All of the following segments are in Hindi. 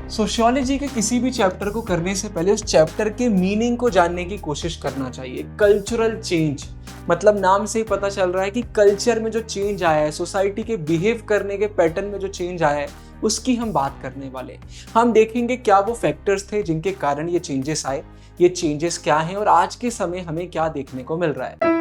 सोशियोलॉजी के किसी भी चैप्टर को करने से पहले उस चैप्टर के मीनिंग को जानने की कोशिश करना चाहिए। कल्चरल चेंज मतलब नाम से ही पता चल रहा है कि कल्चर में जो चेंज आया है, सोसाइटी के बिहेव करने के पैटर्न में जो चेंज आया है, उसकी हम बात करने वाले हैं। हम देखेंगे क्या वो फैक्टर्स थे जिनके कारण ये चेंजेस आए, ये चेंजेस क्या हैं और आज के समय हमें क्या देखने को मिल रहा है।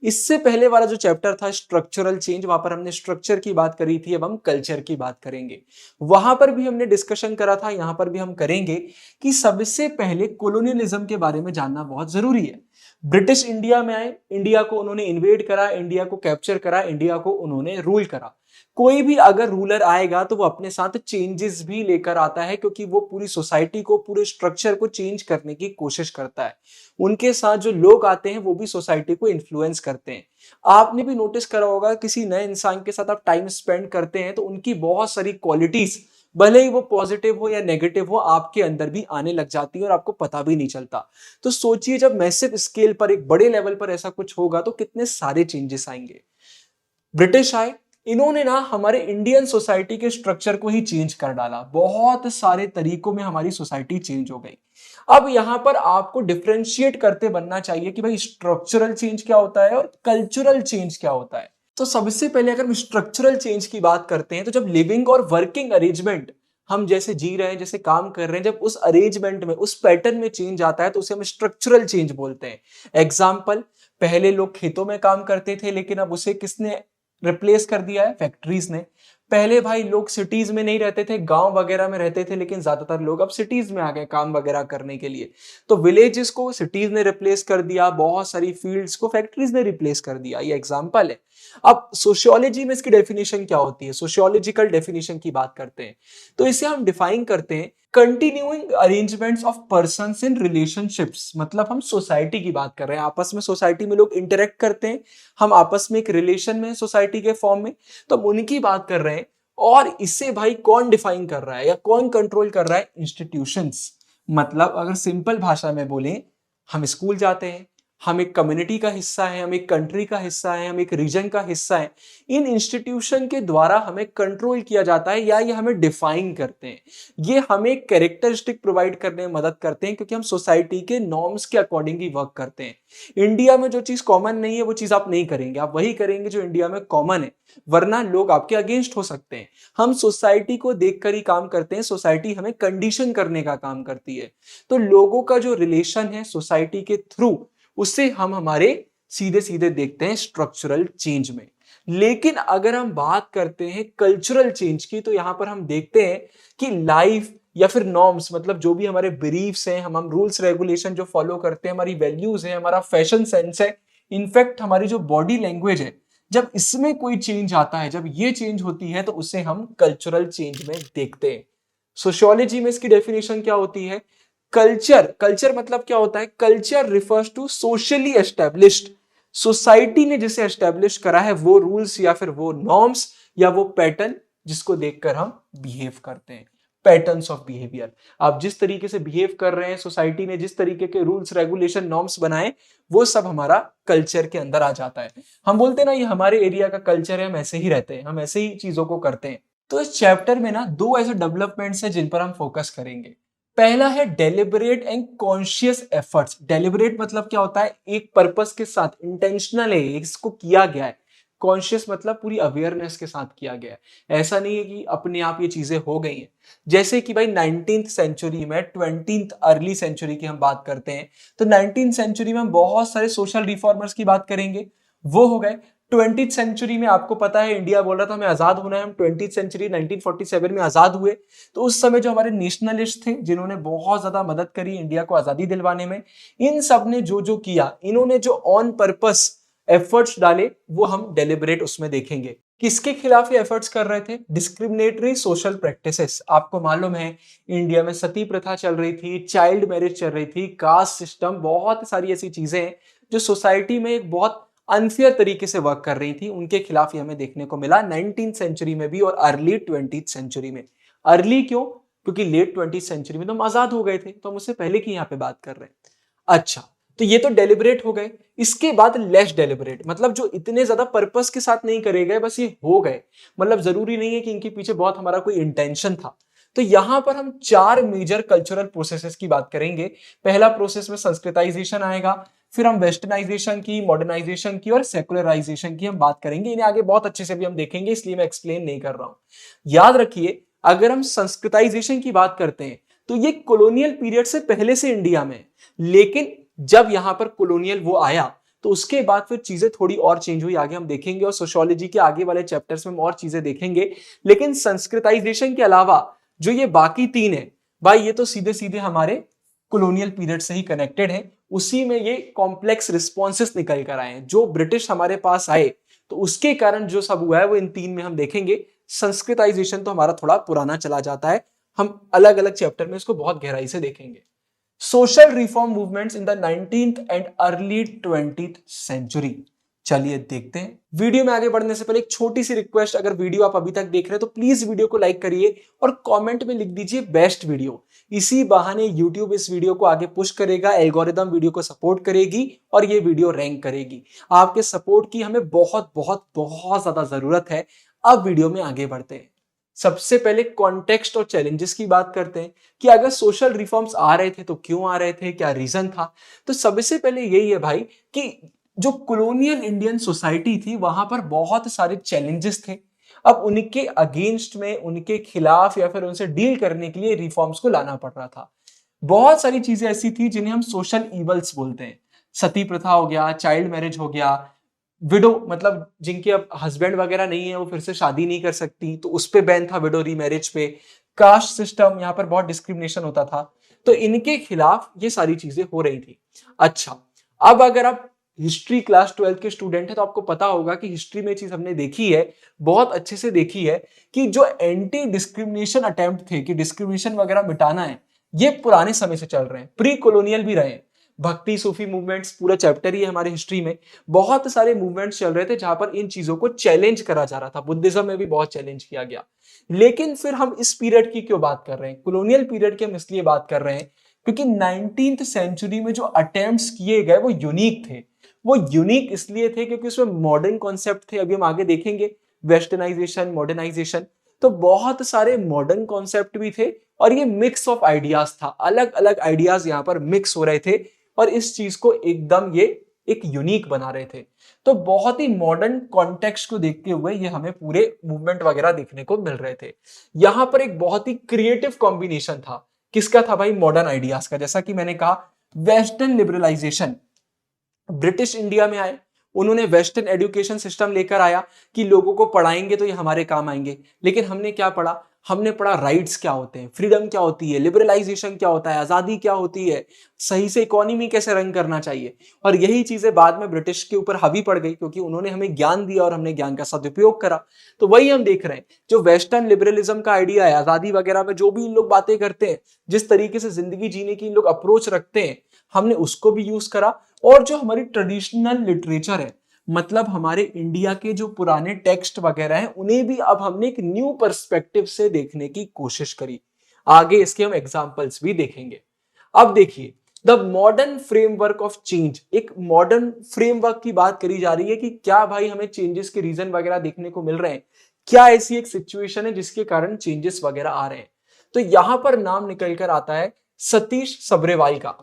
इससे पहले वाला जो चैप्टर था स्ट्रक्चरल चेंज, वहां पर हमने स्ट्रक्चर की बात करी थी। अब हम कल्चर की बात करेंगे। वहां पर भी हमने डिस्कशन करा था, यहां पर भी हम करेंगे कि सबसे पहले कोलोनियलिज्म के बारे में जानना बहुत जरूरी है। ब्रिटिश इंडिया में आए, इंडिया को उन्होंने इन्वेड करा, इंडिया को कैप्चर करा, इंडिया को उन्होंने रूल करा। कोई भी अगर रूलर आएगा तो वो अपने साथ चेंजेस भी लेकर आता है, क्योंकि वो पूरी सोसाइटी को, पूरे स्ट्रक्चर को चेंज करने की कोशिश करता है। उनके साथ जो लोग आते हैं वो भी सोसाइटी को इन्फ्लुएंस करते हैं। आपने भी नोटिस करा होगा, किसी नए इंसान के साथ आप टाइम स्पेंड करते हैं तो उनकी बहुत सारी क्वालिटीज, भले ही वो पॉजिटिव हो या नेगेटिव हो, आपके अंदर भी आने लग जाती है और आपको पता भी नहीं चलता। तो सोचिए जब मैसिव स्केल पर, एक बड़े लेवल पर ऐसा कुछ होगा तो कितने सारे चेंजेस आएंगे। ब्रिटिश आए, इन्होंने ना हमारे इंडियन सोसाइटी के स्ट्रक्चर को ही चेंज कर डाला। बहुत सारे तरीकों में हमारी सोसाइटी चेंज हो गई। अब यहां पर आपको डिफरेंशिएट करते बनना चाहिए कि भाई स्ट्रक्चरल चेंज क्या होता है और कल्चरल चेंज क्या होता है। तो सबसे पहले अगर हम स्ट्रक्चरल चेंज की बात करते हैं तो जब लिविंग और वर्किंग अरेंजमेंट, हम जैसे जी रहे हैं, जैसे काम कर रहे हैं, जब उस अरेंजमेंट में, उस पैटर्न में चेंज आता है तो उसे हम स्ट्रक्चरल चेंज बोलते हैं। एग्जाम्पल, पहले लोग खेतों में काम करते थे लेकिन अब उसे किसने रिप्लेस कर दिया है? फैक्ट्रीज ने। पहले भाई लोग सिटीज में नहीं रहते थे, गांव वगैरह में रहते थे, लेकिन ज्यादातर लोग अब सिटीज में आ गए काम वगैरह करने के लिए। तो विलेजेस को सिटीज ने रिप्लेस कर दिया, बहुत सारी फील्ड्स को फैक्ट्रीज ने रिप्लेस कर दिया। ये एग्जांपल है। अब सोशियोलॉजी में इसकी डेफिनेशन क्या होती है? सोशियोलॉजिकल डेफिनेशन की बात करते हैं तो इसे हम डिफाइन करते हैं continuing arrangements of persons in relationships. मतलब हम सोसाइटी की बात कर रहे हैं, आपस में सोसाइटी में लोग इंटरेक्ट करते हैं, हम आपस में एक रिलेशन में सोसाइटी के फॉर्म में, तो हम उनकी बात कर रहे हैं। और इसे भाई कौन डिफाइन कर रहा है या कौन कंट्रोल कर रहा है? इंस्टीट्यूशंस। मतलब अगर सिंपल भाषा में बोलें, हम स्कूल जाते हैं, हम एक कम्युनिटी का हिस्सा है, हम एक कंट्री का हिस्सा है, हम एक रीजन का हिस्सा है। इन इंस्टीट्यूशन के द्वारा हमें कंट्रोल किया जाता है या ये हमें डिफाइन करते हैं। ये हमें कैरेक्टरिस्टिक प्रोवाइड करने में मदद करते हैं, क्योंकि हम सोसाइटी के नॉर्म्स के अकॉर्डिंग ही वर्क करते हैं। इंडिया में जो चीज कॉमन नहीं है वो चीज आप नहीं करेंगे, आप वही करेंगे जो इंडिया में कॉमन है, वरना लोग आपके अगेंस्ट हो सकते हैं। हम सोसाइटी को देखकर ही काम करते हैं, सोसाइटी हमें कंडीशन करने का काम करती है। तो लोगों का जो रिलेशन है सोसाइटी के थ्रू, उससे हम हमारे सीधे सीधे देखते हैं स्ट्रक्चरल चेंज में। लेकिन अगर हम बात करते हैं कल्चरल चेंज की, तो यहां पर हम देखते हैं कि लाइफ या फिर नॉर्म्स, मतलब जो भी हमारे बिलीव्स हैं, हम रूल्स रेगुलेशन जो फॉलो करते हैं, हमारी वैल्यूज है, हमारा फैशन सेंस है, इनफैक्ट हमारी जो बॉडी लैंग्वेज है, जब इसमें कोई चेंज आता है, जब ये चेंज होती है, तो उसे हम कल्चरल चेंज में देखते हैं। सोशियोलॉजी में इसकी डेफिनेशन क्या होती है? कल्चर मतलब क्या होता है? Culture refers to socially established, society ने जिसे एस्टेब्लिश करा है वो रूल्स या फिर वो नॉर्म्स या वो पैटर्न जिसको देखकर हम बिहेव करते हैं। पैटर्न्स ऑफ बिहेवियर, आप जिस तरीके से बिहेव कर रहे हैं, सोसाइटी ने जिस तरीके के रूल्स रेगुलेशन नॉर्म्स बनाए, वो सब हमारा कल्चर के अंदर आ जाता है। हम बोलते हैं ना ये हमारे एरिया का कल्चर है, हम ऐसे ही रहते हैं, हम ऐसे ही चीजों को करते हैं। तो इस चैप्टर में ना दो ऐसे डेवलपमेंट्स है जिन पर हम फोकस करेंगे। पहला है deliberate and conscious efforts. Deliberate मतलब क्या होता है? एक पर्पस के साथ, इंटेंशनल है, इसको किया गया है। कॉन्शियस मतलब पूरी अवेयरनेस के साथ किया गया है। ऐसा नहीं है कि अपने आप ये चीजें हो गई हैं। जैसे कि भाई 19th सेंचुरी में, 20th अर्ली सेंचुरी की हम बात करते हैं, तो 19th सेंचुरी में हम बहुत सारे सोशल रिफॉर्मर्स की बात करेंगे, वो हो गए। 20th सेंचुरी में आपको पता है इंडिया बोल रहा था हमें आजाद होना है, हम 20th सेंचुरी 1947 में आजाद हुए। तो उस समय जो हमारे नेशनलिस्ट थे, जिन्होंने बहुत ज्यादा मदद करी इंडिया को आजादी दिलवाने में, इन सब ने जो जो किया, इन्होंने जो ऑन पर्पस एफर्ट्स डाले, वो हम डेलिबरेट उसमें देखेंगे। किसके खिलाफ ये एफर्ट्स कर रहे थे? Discriminatory social practices. आपको मालूम है इंडिया में सती प्रथा चल रही थी, चाइल्ड मैरिज चल रही थी, कास्ट सिस्टम, बहुत सारी ऐसी चीजें हैं जो सोसाइटी में एक बहुत अनफेयर तरीके से वर्क कर रही थी। उनके खिलाफ ही हमें देखने को मिला 19th सेंचुरी में भी और अर्ली 20th सेंचुरी में। अर्ली क्यों? क्योंकि लेट 20th सेंचुरी में तो हम आजाद हो गए थे, तो हम उससे पहले की यहाँ पे बात कर रहे हैं। अच्छा, तो ये तो डेलिबरेट हो गए। इसके बाद लेस डेलिबरेट, मतलब जो इतने ज्यादा पर्पस के साथ नहीं करे गए, बस ये हो गए, मतलब जरूरी नहीं है कि इनके पीछे बहुत हमारा कोई इंटेंशन था। तो यहां पर हम 4 मेजर कल्चरल प्रोसेसेस की बात करेंगे। पहला प्रोसेस में संस्कृताइजेशन आएगा, फिर हम वेस्टर्नाइजेशन की, मॉडर्नाइजेशन की और सेकुलराइजेशन की हम बात करेंगे। इन्हें आगे बहुत अच्छे से भी हम देखेंगे, इसलिए मैं एक्सप्लेन नहीं कर रहा हूं। याद रखिए, अगर हम संस्कृताइजेशन की बात करते हैं तो ये कॉलोनियल पीरियड से पहले से इंडिया में, लेकिन जब यहां पर कॉलोनियल वो आया तो उसके बाद फिर चीजें थोड़ी और चेंज हुई, आगे हम देखेंगे, और सोशियोलॉजी के आगे वाले चैप्टर्स में हम और चीजें देखेंगे। लेकिन संस्कृताइजेशन के अलावा जो ये बाकी 3 है भाई, ये तो सीधे सीधे हमारे कॉलोनियल पीरियड से ही कनेक्टेड है। उसी में ये कॉम्प्लेक्स रिस्पॉन्सेस निकल कर आए हैं। जो ब्रिटिश हमारे पास आए तो उसके कारण जो सब हुआ है वो इन 3 में हम देखेंगे। संस्कृताइजेशन तो हमारा थोड़ा पुराना चला जाता है, हम अलग अलग चैप्टर में इसको बहुत गहराई से देखेंगे। Social reform movements in the 19th and early 20th century. चलिए देखते हैं। वीडियो में आगे बढ़ने से पहले एक छोटी सी रिक्वेस्ट, अगर वीडियो आप अभी तक देख रहे हैं तो प्लीज वीडियो को लाइक करिए और कमेंट में लिख दीजिए बेस्ट वीडियो। इसी बहाने YouTube इस वीडियो को आगे पुश करेगा, एल्गोरिदम वीडियो को सपोर्ट करेगी और ये वीडियो रैंक करेगी। आपके सपोर्ट की हमें बहुत बहुत बहुत ज्यादा जरूरत है। अब वीडियो में आगे बढ़ते हैं। सबसे पहले कॉन्टेक्स्ट और चैलेंजेस की बात करते हैं कि अगर सोशल रिफॉर्म्स आ रहे थे तो क्यों आ रहे थे, क्या रीजन था। तो सबसे पहले यही है भाई कि जो कॉलोनियल इंडियन सोसाइटी थी वहां पर बहुत सारे चैलेंजेस थे। अब उनके अगेंस्ट में, उनके खिलाफ या फिर उनसे डील करने के लिए रिफॉर्म्स को लाना पड़ रहा था। बहुत सारी चीजें ऐसी थी जिन्हें हम सोशल इवल्स बोलते हैं। सती प्रथा हो गया, चाइल्ड मैरिज हो गया, विडो मतलब जिनके अब हस्बैंड वगैरह नहीं है वो फिर से शादी नहीं कर सकती, तो उस पे बैन था, विडो रीमैरिज पे। कास्ट सिस्टम, यहाँ पर बहुत डिस्क्रिमिनेशन होता था, तो इनके खिलाफ ये सारी चीजें हो रही थी। अच्छा, अब अगर आप हिस्ट्री क्लास 12 के स्टूडेंट है तो आपको पता होगा कि हिस्ट्री में चीज हमने देखी है, बहुत अच्छे से देखी है, कि जो एंटी डिस्क्रिमिनेशन अटेम्प्ट थे कि डिस्क्रिमिनेशन वगैरह मिटाना है, ये पुराने समय से चल रहे हैं, प्री कॉलोनियल भी रहे हैं। भक्ति सूफी मूवमेंट्स पूरा चैप्टर ही है हमारे हिस्ट्री में। बहुत सारे मूवमेंट्स चल रहे थे जहां पर इन चीजों को चैलेंज करा जा रहा था। बुद्धिज्म में भी बहुत चैलेंज किया गया। लेकिन फिर हम इस पीरियड की क्यों बात कर रहे हैं, कॉलोनियल पीरियड की हम इसलिए बात कर रहे हैं क्योंकि 19th सेंचुरी में जो अटेम्प्ट्स किए गए वो यूनिक थे। वो यूनिक इसलिए थे क्योंकि उसमें मॉडर्न कॉन्सेप्ट थे, अभी हम आगे देखेंगे, वेस्टर्नाइजेशन, मॉडर्नाइजेशन। तो बहुत सारे मॉडर्न कॉन्सेप्ट भी थे और ये मिक्स ऑफ आइडियाज था, अलग अलग आइडियाज यहाँ पर मिक्स हो रहे थे और इस चीज को एकदम ये एक यूनिक बना रहे थे। तो बहुत ही मॉडर्न कॉन्टेक्स्ट को देखते हुए ये हमें पूरे मूवमेंट वगैरह देखने को मिल रहे थे। यहां पर एक बहुत ही क्रिएटिव कॉम्बिनेशन था। किसका था भाई? मॉडर्न आइडियाज का। जैसा कि मैंने कहा, वेस्टर्न लिबरलाइजेशन, ब्रिटिश इंडिया में आए, उन्होंने वेस्टर्न एजुकेशन सिस्टम लेकर आया कि लोगों को पढ़ाएंगे तो ये हमारे काम आएंगे। लेकिन हमने क्या पढ़ा? हमने पढ़ा राइट्स क्या होते हैं, फ्रीडम क्या होती है, लिबरलाइजेशन क्या होता है, आजादी क्या होती है, सही से इकोनॉमी कैसे रन करना चाहिए। और यही चीजें बाद में ब्रिटिश के ऊपर हावी पड़ गई क्योंकि उन्होंने हमें ज्ञान दिया और हमने ज्ञान का सदुपयोग करा। तो वही हम देख रहे हैं, जो वेस्टर्न लिबरलिज्म का आइडिया है, आजादी वगैरह में जो भी इन लोग बातें करते हैं, जिस तरीके से जिंदगी जीने की इन लोग अप्रोच रखते हैं, हमने उसको भी यूज करा। और जो हमारी ट्रेडिशनल लिटरेचर है, मतलब हमारे इंडिया के जो पुराने टेक्स्ट वगैरह हैं, उन्हें भी अब हमने एक न्यू पर्सपेक्टिव से देखने की कोशिश करी। आगे इसके हम एग्जांपल्स भी देखेंगे। अब देखिए, the modern framework of change, एक मॉडर्न फ्रेमवर्क की बात करी जा रही है कि क्या भाई हमें चेंजेस के रीजन वगैरह देखने को मिल रहे हैं, क्या ऐसी एक सिचुएशन है जिसके कारण चेंजेस वगैरह आ रहे हैं। तो यहां पर नाम निकल कर आता है सतीश सबरेवाल का।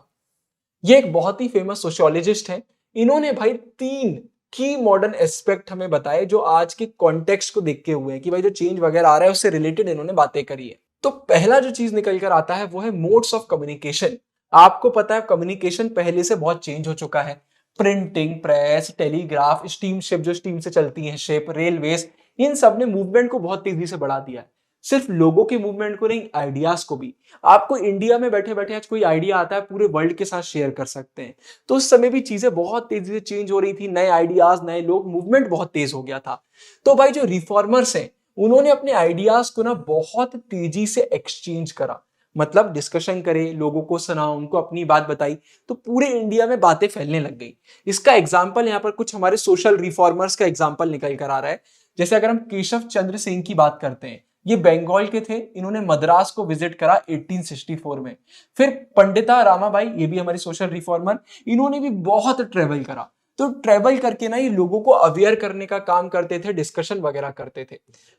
ये एक बहुत ही फेमस सोशियोलॉजिस्ट हैं। इन्होंने भाई 3 की मॉडर्न एस्पेक्ट हमें बताए जो आज के कॉन्टेक्स्ट को देख के हुए हैं कि भाई जो चेंज वगैरह आ रहा है उससे रिलेटेड इन्होंने बातें करी है। तो पहला जो चीज निकल कर आता है वो है मोड्स ऑफ कम्युनिकेशन। आपको पता है कम्युनिकेशन पहले से बहुत चेंज हो चुका है। Printing press, telegraph, steam ship जो स्टीम से चलती है शिप, रेलवेज, इन सब ने मूवमेंट को बहुत तेजी से बढ़ा दिया है। सिर्फ लोगों के मूवमेंट को नहीं, आइडियाज को भी। आपको इंडिया में बैठे बैठे आज कोई आइडिया आता है, पूरे वर्ल्ड के साथ शेयर कर सकते हैं। तो उस समय भी चीजें बहुत तेजी से चेंज हो रही थी, नए आइडियाज, नए लोग, मूवमेंट बहुत तेज हो गया था। तो भाई जो रिफॉर्मर्स हैं उन्होंने अपने आइडियाज को ना बहुत तेजी से एक्सचेंज करा, मतलब डिस्कशन करे, लोगों को सुना, उनको अपनी बात बताई, तो पूरे इंडिया में बातें फैलने लग गई। इसका एग्जाम्पल यहाँ पर कुछ हमारे सोशल रिफॉर्मर्स का एग्जाम्पल निकल कर आ रहा है। जैसे अगर हम केशव चंद्र सेन की बात करते हैं, ये बंगाल के थे, इन्होंने मद्रास को विजिट करा 1864 में। फिर पंडिता रामाबाई, ये भी हमारी सोशल रिफॉर्मर, इन्होंने भी बहुत ट्रेवल करा। तो ट्रेवल करके ना ये लोगों को अवेयर करने का काम करते थे, डिस्कशन वगैरह करते थे।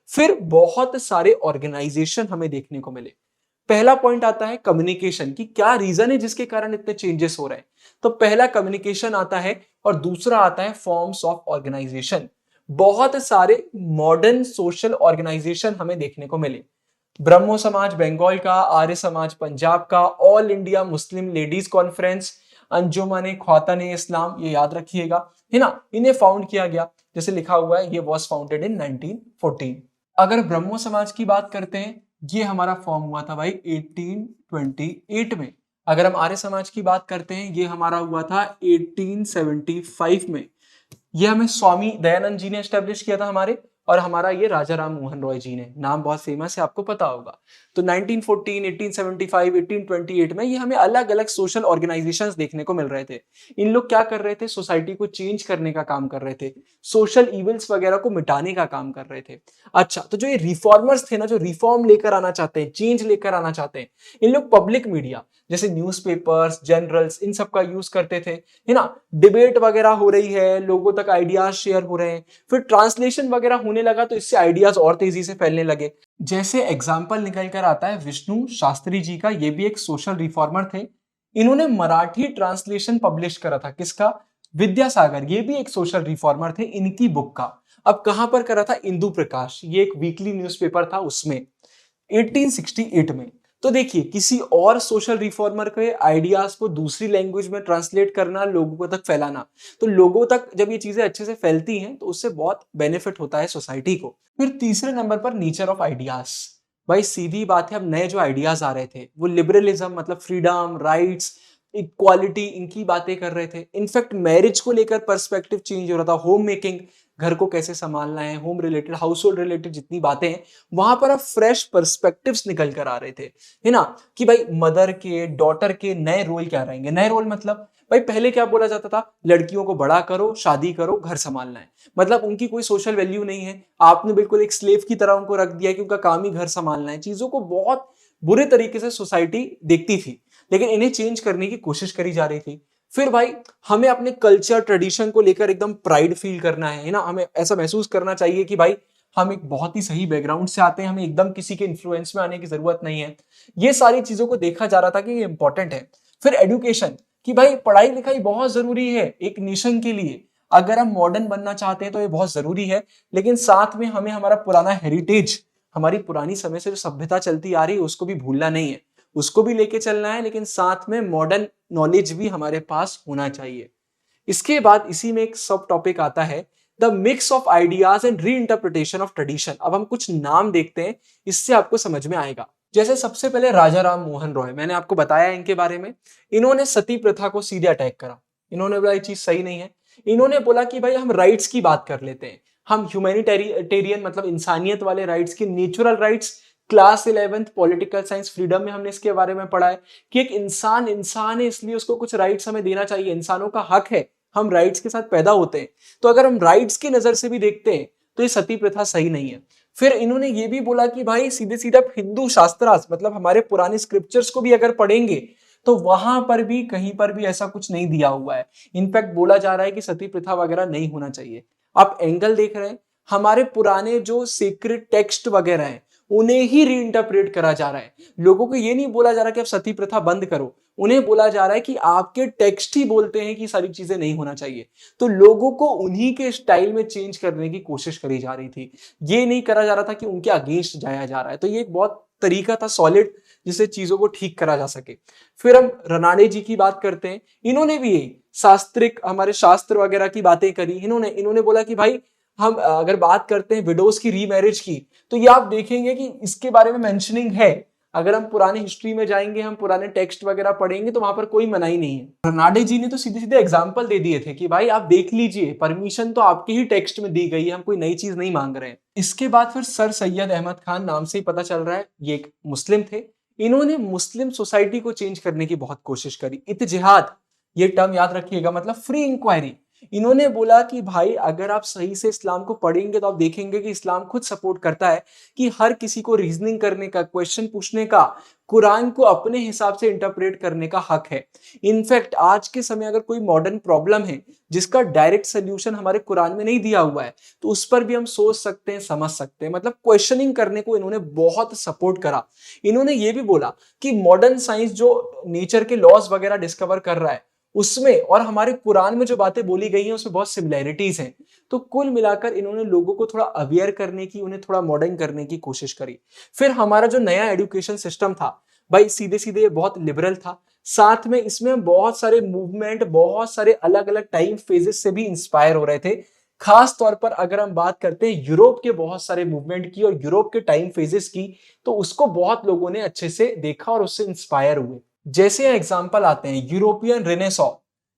फिर बहुत सारे ऑर्गेनाइजेशन हमें देखने को मिले। पहला पॉइंट आता है कम्युनिकेशन, की क्या रीजन है जिसके कारण इतने चेंजेस हो रहे हैं। तो पहला कम्युनिकेशन आता है और दूसरा आता है फॉर्म्स ऑफ ऑर्गेनाइजेशन। बहुत सारे मॉडर्न सोशल ऑर्गेनाइजेशन हमें देखने को मिले। ब्रह्मो समाज बंगाल का, आर्य समाज पंजाब का, All India Muslim Ladies Conference, Anjuman Khawateen Islam, ये याद रखिएगा, है ना, इन्हें फाउंड किया गया। जैसे लिखा हुआ है, ये वॉज फाउंडेड इन 1914। अगर ब्रह्मो समाज की बात करते हैं, ये हमारा फॉर्म हुआ था भाई 1828 में। अगर हम आर्य समाज की बात करते हैं, ये हमारा हुआ था 1875 में। ये हमें स्वामी दयानंद जी ने एस्टेब्लिश किया था हमारे, और हमारा ये राजा राम मोहन रॉय जी ने, नाम बहुत फेमस है, आपको पता होगा। तो 1914, 1875, 1828 में ये हमें अलग अलग सोशल ऑर्गेनाइजेशंस देखने को मिल रहे थे। इन लोग क्या कर रहे थे, सोसाइटी को चेंज करने का काम कर रहे थे, सोशल इविल्स वगैरह को मिटाने का काम कर रहे थे। अच्छा, तो जो ये रिफॉर्मर्स थे ना, जो रिफॉर्म लेकर आना चाहते हैं, चेंज लेकर आना चाहते हैं, इन लोग पब्लिक मीडिया जैसे न्यूज़पेपर्स, जर्नल्स, इन सब का यूज करते थे, है ना। डिबेट वगैरह हो रही है, लोगों तक आइडियाज शेयर हो रहे हैं, फिर ट्रांसलेशन वगैरह होने लगा, तो इससे आइडियाज और तेजी से फैलने लगे। जैसे एग्जाम्पल निकल कर आता है विष्णु शास्त्री जी का, ये भी एक सोशल रिफॉर्मर थे। इन्होंने मराठी ट्रांसलेशन पब्लिश करा था, किसका, विद्यासागर, ये भी एक सोशल रिफॉर्मर थे, इनकी बुक का। अब कहां पर करा था, इंदु प्रकाश, ये एक वीकली न्यूज़पेपर था, उसमें 1868 में। तो देखिए, किसी और सोशल रिफॉर्मर के आइडियाज को दूसरी लैंग्वेज में ट्रांसलेट करना, लोगों तक फैलाना, तो लोगों तक जब ये चीजें अच्छे से फैलती हैं तो उससे बहुत बेनिफिट होता है सोसाइटी को। फिर तीसरे नंबर पर नेचर ऑफ आइडियाज। भाई सीधी बात है, अब नए जो आइडियाज आ रहे थे वो लिबरलिज्म, मतलब फ्रीडम, राइट्स, इक्वालिटी, इनकी बातें कर रहे थे। इनफैक्ट मैरिज को लेकर पर्सपेक्टिव चेंज हो रहा था, होम मेकिंग, घर को कैसे संभालना है, home related, house hold related जितनी बातें हैं, वहां पर अब फ्रेश पर्सपेक्टिव्स निकल कर आ रहे थे, है ना। कि भाई मदर के, डॉटर के नए रोल क्या रहेंगे। नए रोल मतलब भाई पहले क्या बोला जाता था, लड़कियों को बड़ा करो, शादी करो, घर संभालना है, मतलब उनकी कोई सोशल वैल्यू नहीं है, आपने बिल्कुल एक स्लेव की तरह उनको रख दिया कि उनका काम ही घर संभालना है। चीजों को बहुत बुरे तरीके से सोसाइटी देखती थी, लेकिन इन्हें चेंज करने की कोशिश करी जा रही थी। फिर भाई हमें अपने कल्चर, ट्रेडिशन को लेकर एकदम प्राइड फील करना है ना, हमें ऐसा महसूस करना चाहिए कि भाई हम एक बहुत ही सही बैकग्राउंड से आते हैं, हमें एकदम किसी के इन्फ्लुएंस में आने की जरूरत नहीं है। ये सारी चीजों को देखा जा रहा था कि ये इंपॉर्टेंट है। फिर एजुकेशन, कि भाई पढ़ाई लिखाई बहुत जरूरी है एक नेशन के लिए। अगर हम मॉडर्न बनना चाहते हैं तो ये बहुत जरूरी है, लेकिन साथ में हमें हमारा पुराना हेरिटेज, हमारी पुरानी समय से जो सभ्यता चलती आ रही है, उसको भी भूलना नहीं है, उसको भी लेके चलना है, लेकिन साथ में मॉडर्न नॉलेज भी हमारे पास होना चाहिए। इसके बाद इसी में एक सब टॉपिक आता है, the mix of ideas and re interpretation of tradition. अब हम कुछ नाम देखते हैं, इससे आपको समझ में आएगा। जैसे सबसे पहले राजा राम मोहन रॉय, मैंने आपको बताया इनके बारे में। इन्होंने सती प्रथा को सीधे अटैक करा, इन्होंने बोला ये चीज सही नहीं है। इन्होंने बोला कि भाई हम राइट्स की बात कर लेते हैं, हम ह्यूमैनिटेरियन, मतलब इंसानियत वाले राइट्स की, natural rights. Class 11th political science freedom में हमने इसके बारे में पढ़ा है कि एक इंसान इंसान है, इसलिए उसको कुछ राइट्स हमें देना चाहिए, इंसानों का हक है, हम राइट्स के साथ पैदा होते हैं। तो अगर हम राइट्स की नजर से भी देखते हैं तो ये सती प्रथा सही नहीं है। फिर इन्होंने ये भी बोला कि भाई सीधे सीधे हिंदू शास्त्रास, मतलब हमारे पुराने स्क्रिप्चर्स को भी अगर पढ़ेंगे तो वहां पर भी कहीं पर भी ऐसा कुछ नहीं दिया हुआ है। इनफैक्ट बोला जा रहा है कि सती प्रथा वगैरह नहीं होना चाहिए। आप एंगल देख रहे हैं, हमारे पुराने जो सीक्रेट टेक्स्ट वगैरह हैं उन्हें ही रीइंटरप्रेट करा जा रहा है। लोगों को ये नहीं बोला जा रहा कि आप सती प्रथा बंद करो, उन्हें बोला जा रहा है कि आपके टेक्स्ट ही बोलते हैं कि सारी चीजें नहीं होना चाहिए। तो लोगों को उन्हीं के स्टाइल में चेंज करने की कोशिश करी जा रही थी, ये नहीं करा जा रहा था कि उनके अगेंस्ट जाया जा रहा है। तो ये एक बहुत तरीका था सॉलिड, जिससे चीजों को ठीक करा जा सके। फिर हम रनाड़े जी की बात करते हैं, इन्होंने भी यही शास्त्रिक, हमारे शास्त्र वगैरह की बातें करी। इन्होंने बोला कि भाई हम अगर बात करते हैं विडोज की रीमैरिज की, तो ये आप देखेंगे कि इसके बारे में मेंशनिंग है। अगर हम पुरानी हिस्ट्री में जाएंगे, हम पुराने टेक्स्ट वगैरह पढ़ेंगे, तो वहां पर कोई मनाही नहीं है। रनाडे जी ने तो सीधे सीधे एग्जाम्पल दे दिए थे कि भाई आप देख लीजिए, परमिशन तो आपके ही टेक्स्ट में दी गई है, हम कोई नई चीज नहीं मांग रहे हैं। इसके बाद फिर सर सैयद अहमद खान, नाम से ही पता चल रहा है ये एक मुस्लिम थे। इन्होंने मुस्लिम सोसाइटी को चेंज करने की बहुत कोशिश करी। इत्तेहाद, ये टर्म याद रखिएगा, मतलब फ्री इंक्वायरी, इन्होंने बोला कि भाई अगर आप सही से इस्लाम को पढ़ेंगे तो आप देखेंगे कि इस्लाम खुद सपोर्ट करता है कि हर किसी को रीजनिंग करने का, क्वेश्चन पूछने का, कुरान को अपने हिसाब से इंटरप्रेट करने का हक है। इनफैक्ट आज के समय अगर कोई मॉडर्न प्रॉब्लम है जिसका डायरेक्ट सोल्यूशन हमारे कुरान में नहीं दिया हुआ है तो उस पर भी हम सोच सकते हैं, समझ सकते हैं। मतलब क्वेश्चनिंग करने को इन्होंने बहुत सपोर्ट करा। इन्होंने ये भी बोला कि मॉडर्न साइंस जो नेचर के लॉज वगैरह डिस्कवर कर रहा है उसमें और हमारे कुरान में जो बातें बोली गई हैं उसमें बहुत सिमिलैरिटीज हैं। तो कुल मिलाकर इन्होंने लोगों को थोड़ा अवेयर करने की, उन्हें थोड़ा मॉडर्न करने की कोशिश करी। फिर हमारा जो नया एजुकेशन सिस्टम था भाई सीधे सीधे बहुत लिबरल था, साथ में इसमें बहुत सारे मूवमेंट, बहुत सारे अलग अलग टाइम फेजेस से भी इंस्पायर हो रहे थे। खास तौर पर अगर हम बात करते हैं यूरोप के बहुत सारे मूवमेंट की और यूरोप के टाइम फेजेस की, तो उसको बहुत लोगों ने अच्छे से देखा और उससे इंस्पायर हुए। जैसे एग्जांपल आते हैं यूरोपियन रेनेसॉ,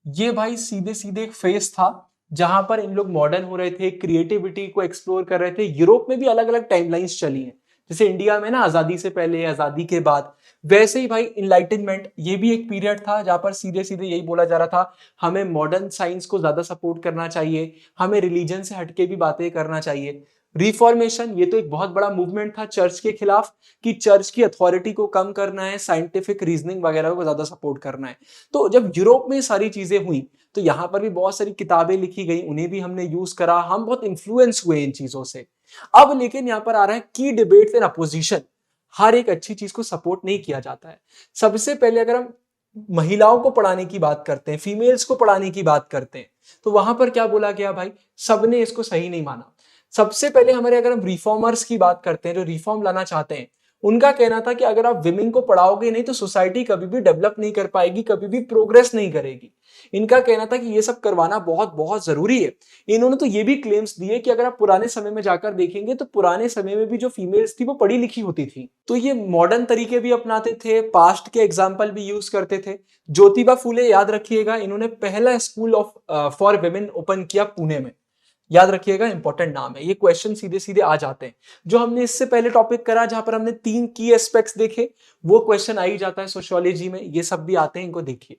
ये भाई सीधे सीधे एक फेज था जहां पर इन लोग मॉडर्न हो रहे थे, क्रिएटिविटी को एक्सप्लोर कर रहे थे। यूरोप में भी अलग अलग टाइमलाइंस चली हैं, जैसे इंडिया में ना आजादी से पहले, आजादी के बाद, वैसे ही भाई इनलाइटनमेंट ये भी एक पीरियड था जहां पर सीधे सीधे यही बोला जा रहा था हमें मॉडर्न साइंस को ज्यादा सपोर्ट करना चाहिए, हमें रिलीजन से हटके भी बातें करना चाहिए। रिफॉर्मेशन ये तो एक बहुत बड़ा मूवमेंट था चर्च के खिलाफ कि चर्च की अथॉरिटी को कम करना है, साइंटिफिक रीजनिंग वगैरह को ज्यादा सपोर्ट करना है। तो जब यूरोप में सारी चीजें हुई तो यहाँ पर भी बहुत सारी किताबें लिखी गई, उन्हें भी हमने यूज करा, हम बहुत इन्फ्लुएंस हुए इन चीजों से। अब लेकिन यहाँ पर आ रहा है की डिबेट इन अपोजिशन। हर एक अच्छी चीज को सपोर्ट नहीं किया जाता है। सबसे पहले अगर हम महिलाओं को पढ़ाने की बात करते हैं, फीमेल्स को पढ़ाने की बात करते हैं, तो वहां पर क्या बोला गया भाई, सबने इसको सही नहीं माना। सबसे पहले हमारे अगर हम रिफॉर्मर्स की बात करते हैं, जो रिफॉर्म लाना चाहते हैं, उनका कहना था कि अगर आप विमेन को पढ़ाओगे नहीं तो सोसाइटी कभी भी डेवलप नहीं कर पाएगी, कभी भी प्रोग्रेस नहीं करेगी। इनका कहना था कि ये सब करवाना बहुत बहुत जरूरी है। इन्होंने तो ये भी क्लेम्स दिए कि अगर आप पुराने समय में जाकर देखेंगे तो पुराने समय में भी जो फीमेल्स थी वो पढ़ी लिखी होती थी। तो ये मॉडर्न तरीके भी अपनाते थे, पास्ट के एग्जाम्पल भी यूज करते थे। ज्योतिबा फूले याद रखिएगा, इन्होंने पहला school of for women open किया पुणे में। याद रखिएगा, इंपॉर्टेंट नाम है। ये क्वेश्चन सीधे सीधे आ जाते हैं। जो हमने इससे पहले टॉपिक करा जहां पर हमने 3 की एस्पेक्ट्स देखे, वो क्वेश्चन आ ही जाता है सोशियोलॉजी में, ये सब भी आते हैं, इनको देखिए।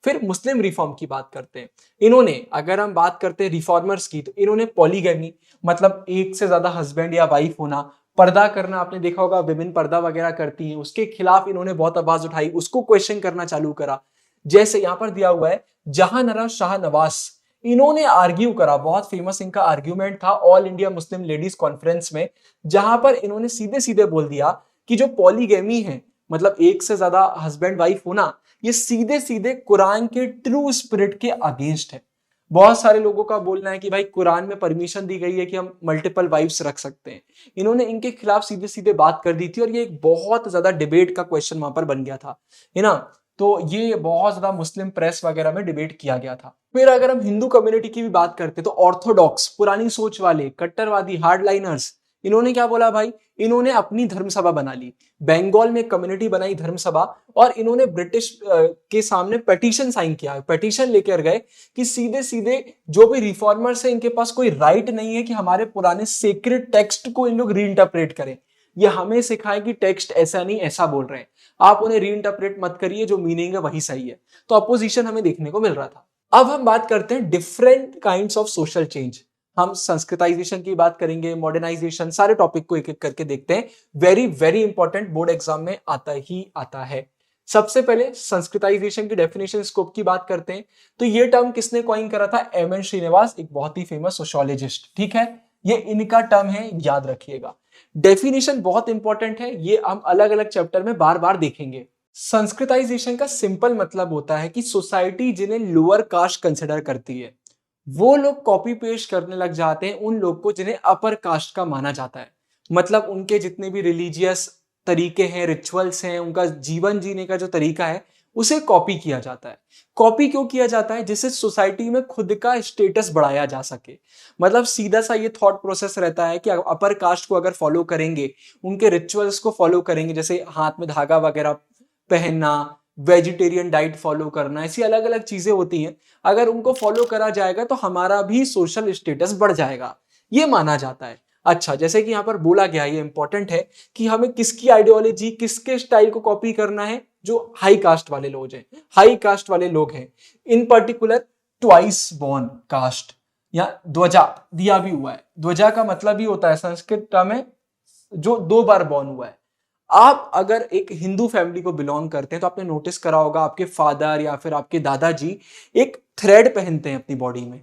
फिर मुस्लिम रिफॉर्म की बात करते हैं। इन्होंने, अगर हम बात करते हैं रिफॉर्मर्स की, तो इन्होंने पॉलीगैमी मतलब एक से ज्यादा हस्बैंड या वाइफ होना, पर्दा करना, आपने देखा होगा विमेन पर्दा वगैरह करती हैं, उसके खिलाफ इन्होंने बहुत आवाज उठाई, उसको क्वेश्चन करना चालू करा। जैसे यहां पर दिया हुआ है जहांनारा शाह नवाज, इन्होंने आर्ग्यू करा, बहुत फेमस इनका आर्ग्यूमेंट था all India Muslim Ladies conference में, जहां पर इन्होंने सीधे सीधे बोल दिया कि जो पॉलीगैमी है मतलब एक से ज्यादा हस्बैंड वाइफ होना, ये सीधे सीधे कुरान के ट्रू स्पिरिट के अगेंस्ट है। बहुत सारे लोगों का बोलना है कि भाई कुरान में परमिशन दी गई है कि हम मल्टीपल वाइफ्स रख सकते हैं। इन्होंने इनके खिलाफ सीधे सीधे बात कर दी थी और ये एक बहुत ज्यादा डिबेट का क्वेश्चन वहां पर बन गया था, है ना। तो ये बहुत ज्यादा मुस्लिम प्रेस वगैरह में डिबेट किया गया था। फिर अगर हम हिंदू कम्युनिटी की भी बात करते तो ऑर्थोडॉक्स, पुरानी सोच वाले, कट्टरवादी, हार्डलाइनर्स, इन्होंने क्या बोला भाई, इन्होंने अपनी धर्मसभा बना ली। बंगाल में कम्युनिटी बनाई धर्मसभा, और इन्होंने ब्रिटिश के सामने पेटिशन साइन किया, पेटिशन लेकर गए कि सीधे सीधे जो भी रिफॉर्मर्स है इनके पास कोई राइट नहीं है कि हमारे पुराने सेक्रेड टेक्स्ट को इन लोग रीइंटरप्रेट करें। ये हमें सिखाए कि टेक्स्ट ऐसा नहीं ऐसा बोल रहे हैं, आप उन्हें रीइंटरप्रेट मत करिए, जो मीनिंग है वही सही है। तो अपोजिशन हमें देखने को मिल रहा था। अब हम बात करते हैं different kinds of social change. हम संस्कृताइजेशन की बात करेंगे, मॉडर्नाइजेशन, सारे टॉपिक को एक एक करके देखते हैं। Very very important, board exam में आता ही आता है। सबसे पहले संस्कृताइजेशन की डेफिनेशन स्कोप की बात करते हैं। तो ये टर्म किसने कॉइन करा था, एम एन श्रीनिवास, एक बहुत ही फेमस सोशियोलॉजिस्ट, ठीक है। ये इनका टर्म है, याद रखिएगा। डेफिनेशन बहुत इंपॉर्टेंट है, ये हम अलग अलग चैप्टर में बार बार देखेंगे। संस्कृताइजेशन का सिंपल मतलब होता है कि सोसाइटी जिन्हें लोअर कास्ट कंसिडर करती है वो लोग कॉपी पेस्ट करने लग जाते हैं उन लोग को जिन्हें अपर कास्ट का माना जाता है। मतलब उनके जितने भी रिलीजियस तरीके हैं, रिचुअल्स हैं, उनका जीवन जीने का जो तरीका है उसे कॉपी किया जाता है। कॉपी क्यों किया जाता है, जिससे सोसाइटी में खुद का स्टेटस बढ़ाया जा सके। मतलब सीधा सा ये थॉट प्रोसेस रहता है कि अपर कास्ट को अगर फॉलो करेंगे, उनके रिचुअल्स को फॉलो करेंगे, जैसे हाथ में धागा वगैरह पहनना, वेजिटेरियन डाइट फॉलो करना, ऐसी अलग अलग चीजें होती हैं, अगर उनको फॉलो करा जाएगा तो हमारा भी सोशल स्टेटस बढ़ जाएगा, ये माना जाता है। अच्छा, जैसे कि यहाँ पर बोला गया, ये इंपॉर्टेंट है कि हमें किसकी आइडियोलॉजी, किसके स्टाइल को कॉपी करना है, जो हाई कास्ट वाले लोग हैं, हाई कास्ट वाले लोग हैं। In particular twice born caste या ध्वजा दिया भी हुआ है। ध्वजा का मतलब ही होता है संस्कृत टर्म है जो 2 बार बॉर्न हुआ है। आप अगर एक हिंदू फैमिली को बिलोंग करते हैं तो आपने नोटिस करा होगा आपके फादर या फिर आपके दादाजी एक थ्रेड पहनते हैं अपनी बॉडी में,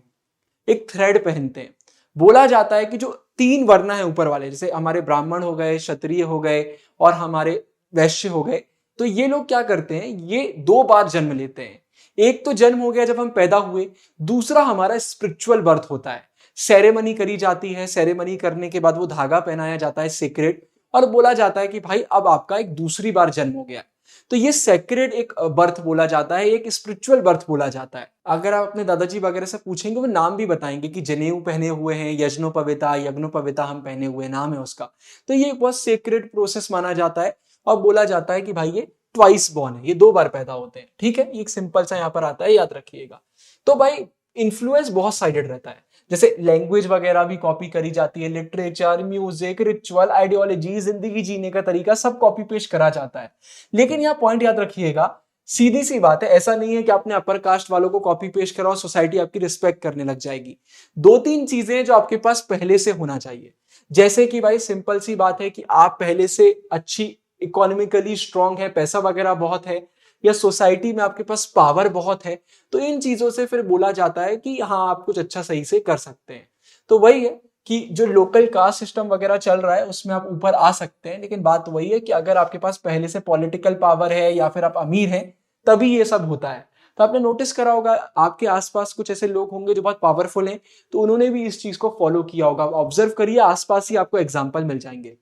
एक थ्रेड पहनते हैं। बोला जाता है कि जो 3 वर्ण है ऊपर वाले, जैसे हमारे ब्राह्मण हो गए, क्षत्रिय हो गए और हमारे वैश्य हो गए, तो ये लोग क्या करते हैं, ये 2 बार जन्म लेते हैं। एक तो जन्म हो गया जब हम पैदा हुए, दूसरा हमारा स्पिरिचुअल बर्थ होता है। सेरेमनी करी जाती है, सेरेमनी करने के बाद वो धागा पहनाया जाता है सीक्रेट, और बोला जाता है कि भाई अब आपका एक दूसरी बार जन्म हो गया। तो ये सेक्रेड एक बर्थ बोला जाता है, एक स्पिरिचुअल बर्थ बोला जाता है। अगर आप अपने दादाजी वगैरह से पूछेंगे वो नाम भी बताएंगे कि जनेऊ पहने हुए हैं, यज्ञोपवीता यज्ञोपवीता हम पहने हुए, नाम है उसका। तो ये एक बहुत सेक्रेड प्रोसेस माना जाता है और बोला जाता है कि भाई ये ट्वाइस बॉर्न है, ये 2 बार पैदा होते हैं। ठीक है, एक सिंपल सा यहाँ पर आता है, याद रखिएगा। तो भाई इन्फ्लुएंस बहुत साइडेड रहता है, जैसे लैंग्वेज वगैरह भी कॉपी करी जाती है, लिटरेचर, म्यूजिक, रिचुअल, आइडियोलॉजी, जिंदगी जीने का तरीका सब कॉपी पेस्ट करा जाता है। लेकिन यहाँ पॉइंट याद रखिएगा, सीधी सी बात है, ऐसा नहीं है कि आपने अपर कास्ट वालों को कॉपी पेस्ट करा और सोसाइटी आपकी रिस्पेक्ट करने लग जाएगी। 2-3 चीजें जो आपके पास पहले से होना चाहिए, जैसे कि भाई सिंपल सी बात है कि आप पहले से अच्छी इकोनॉमिकली स्ट्रांग है, पैसा वगैरह बहुत है, या सोसाइटी में आपके पास पावर बहुत है, तो इन चीजों से फिर बोला जाता है कि हाँ आप कुछ अच्छा सही से कर सकते हैं। तो वही है कि जो लोकल कास्ट सिस्टम वगैरह चल रहा है उसमें आप ऊपर आ सकते हैं, लेकिन बात वही है कि अगर आपके पास पहले से पॉलिटिकल पावर है या फिर आप अमीर हैं तभी ये सब होता है। तो आपने नोटिस करा होगा आपके आसपास कुछ ऐसे लोग होंगे जो बहुत पावरफुल हैं, तो उन्होंने भी इस चीज को फॉलो किया होगा। ऑब्जर्व करिए, आसपास ही आपको एग्जाम्पल मिल जाएंगे।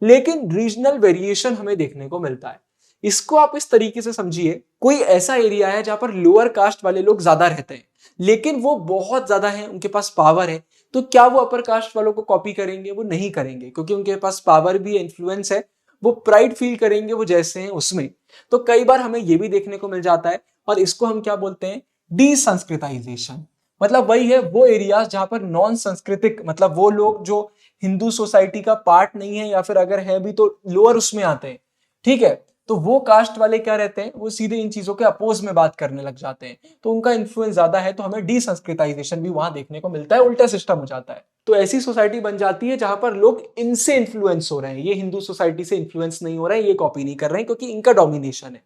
लेकिन रीजनल वेरिएशन हमें देखने को मिलता है। इसको आप इस तरीके से समझिए, कोई ऐसा एरिया है जहां पर लोअर कास्ट वाले लोग ज्यादा रहते हैं, लेकिन वो बहुत ज्यादा हैं, उनके पास पावर है, तो क्या वो अपर कास्ट वालों को कॉपी करेंगे? वो नहीं करेंगे, क्योंकि उनके पास पावर भी है, इन्फ्लुएंस है, वो प्राइड फील करेंगे वो जैसे हैं उसमें। तो कई बार हमें ये भी देखने को मिल जाता है, और इसको हम क्या बोलते हैं, डीसंस्कृताइजेशन। मतलब वही है, वो एरियाज जहां पर नॉन संस्कृतिक, मतलब वो लोग जो हिंदू सोसाइटी का पार्ट नहीं है, या फिर अगर है भी तो लोअर उसमें आते हैं। ठीक है, तो वो कास्ट वाले क्या रहते हैं, वो सीधे इन चीजों के अपोज में बात करने लग जाते हैं, तो उनका इन्फ्लुएंस ज्यादा है, तो हमें डीसंस्कृताइजेशन भी वहां देखने को मिलता है, उल्टा सिस्टम हो जाता है। तो ऐसी सोसाइटी बन जाती है जहां पर लोग इनसे इन्फ्लुएंस हो रहे हैं, ये हिंदू सोसाइटी से इन्फ्लुएंस नहीं हो रहे हैं, ये कॉपी नहीं कर रहे हैं, क्योंकि इनका डोमिनेशन है।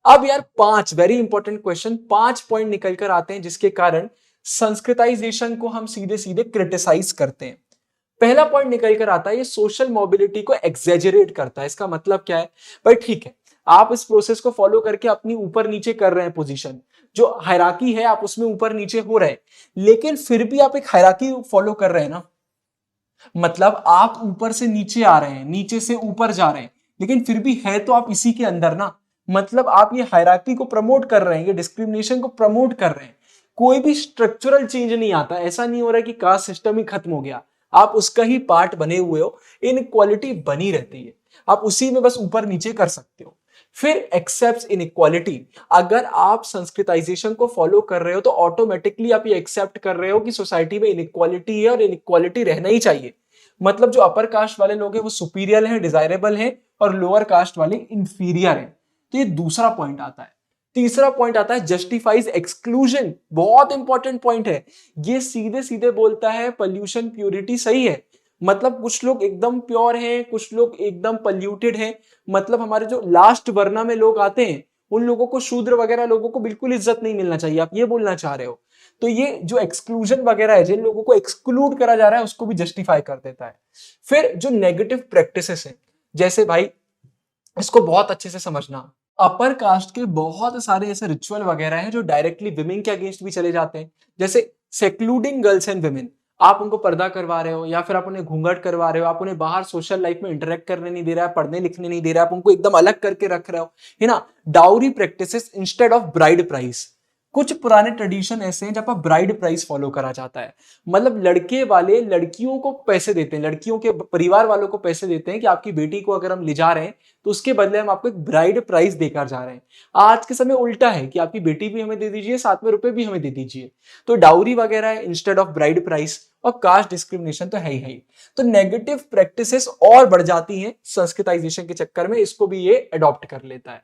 अब यार 5 वेरी इंपॉर्टेंट क्वेश्चन, 5 पॉइंट निकल कर आते हैं जिसके कारण संस्कृताइजेशन को हम सीधे सीधे क्रिटिसाइज करते हैं। पहला पॉइंट निकल कर आता है, ये सोशल मोबिलिटी को एक्सेजरेट करता है। इसका मतलब क्या है भाई? ठीक है, आप इस प्रोसेस को फॉलो करके अपनी ऊपर नीचे कर रहे हैं पोजीशन, जो हायरार्की है आप उसमें ऊपर नीचे हो रहे हैं, लेकिन फिर भी आप एक हायरार्की फॉलो कर रहे हैं ना, मतलब आप ऊपर से नीचे आ रहे हैं, नीचे से ऊपर जा रहे हैं, लेकिन फिर भी है तो आप इसी के अंदर ना। मतलब आप ये हायरार्की को प्रमोट कर रहे हैं, ये डिस्क्रिमिनेशन को प्रमोट कर रहे हैं। कोई भी स्ट्रक्चरल चेंज नहीं आता, ऐसा नहीं हो रहा है कि कास्ट सिस्टम ही खत्म हो गया, आप उसका ही पार्ट बने हुए हो, इनइक्वालिटी बनी रहती है, आप उसी में बस ऊपर नीचे कर सकते हो। फिर एक्सेप्ट इनइक्वालिटी, अगर आप संस्कृताइजेशन को फॉलो कर रहे हो तो ऑटोमेटिकली आप ये एक्सेप्ट कर रहे हो कि सोसाइटी में इनइक्वालिटी है और इनइक्वालिटी रहना ही चाहिए। मतलब जो अपर कास्ट वाले लोग हैं वो सुपीरियर हैं, डिजायरेबल हैं, और लोअर कास्ट वाले इंफीरियर हैं। तो ये दूसरा पॉइंट आता है। तीसरा पॉइंट आता है जस्टिफाइज एक्सक्लूजन, बहुत इंपॉर्टेंट पॉइंट है। ये सीधे सीधे बोलता है पॉल्यूशन प्योरिटी सही है, मतलब कुछ लोग एकदम प्योर हैं, कुछ लोग एकदम पॉल्यूटेड हैं। मतलब हमारे जो लास्ट वर्ना में लोग आते हैं उन लोगों को, शूद्र वगैरह लोगों को बिल्कुल इज्जत नहीं मिलना चाहिए, आप ये बोलना चाह रहे हो। तो ये जो एक्सक्लूजन वगैरह है, जिन लोगों को एक्सक्लूड करा जा रहा है उसको भी जस्टिफाई कर देता है। फिर जो नेगेटिव प्रैक्टिसेस हैं, जैसे भाई इसको बहुत अच्छे से समझना, अपर कास्ट के बहुत सारे ऐसे रिचुअल वगैरह हैं जो डायरेक्टली विमेन के अगेंस्ट भी चले जाते हैं, जैसे सेक्लूडिंग गर्ल्स एंड विमेन। आप उनको पर्दा करवा रहे हो, या फिर आप उन्हें घूंघट करवा रहे हो, आप उन्हें बाहर सोशल लाइफ में इंटरेक्ट करने नहीं दे रहा है, पढ़ने लिखने नहीं दे रहा है, आप उनको एकदम अलग करके रख रहे हो, है ना। Dowry practices instead of bride price. कुछ पुराने ट्रेडिशन ऐसे हैं जब आप ब्राइड प्राइस फॉलो करा जाता है, मतलब लड़के वाले लड़कियों को पैसे देते हैं, लड़कियों के परिवार वालों को पैसे देते हैं कि आपकी बेटी को अगर हम ले जा रहे हैं तो उसके बदले हम आपको एक ब्राइड प्राइस देकर जा रहे हैं। आज के समय उल्टा है कि आपकी बेटी भी हमें दे दीजिए, साथ में रुपए भी हमें दे दीजिए। तो डाउरी वगैरह है इंस्टेड ऑफ ब्राइड प्राइस, और कास्ट डिस्क्रिमिनेशन तो है ही। तो नेगेटिव प्रैक्टिसेस और बढ़ जाती हैं संस्कृताइजेशन के चक्कर में, इसको भी ये अडॉप्ट कर लेता है।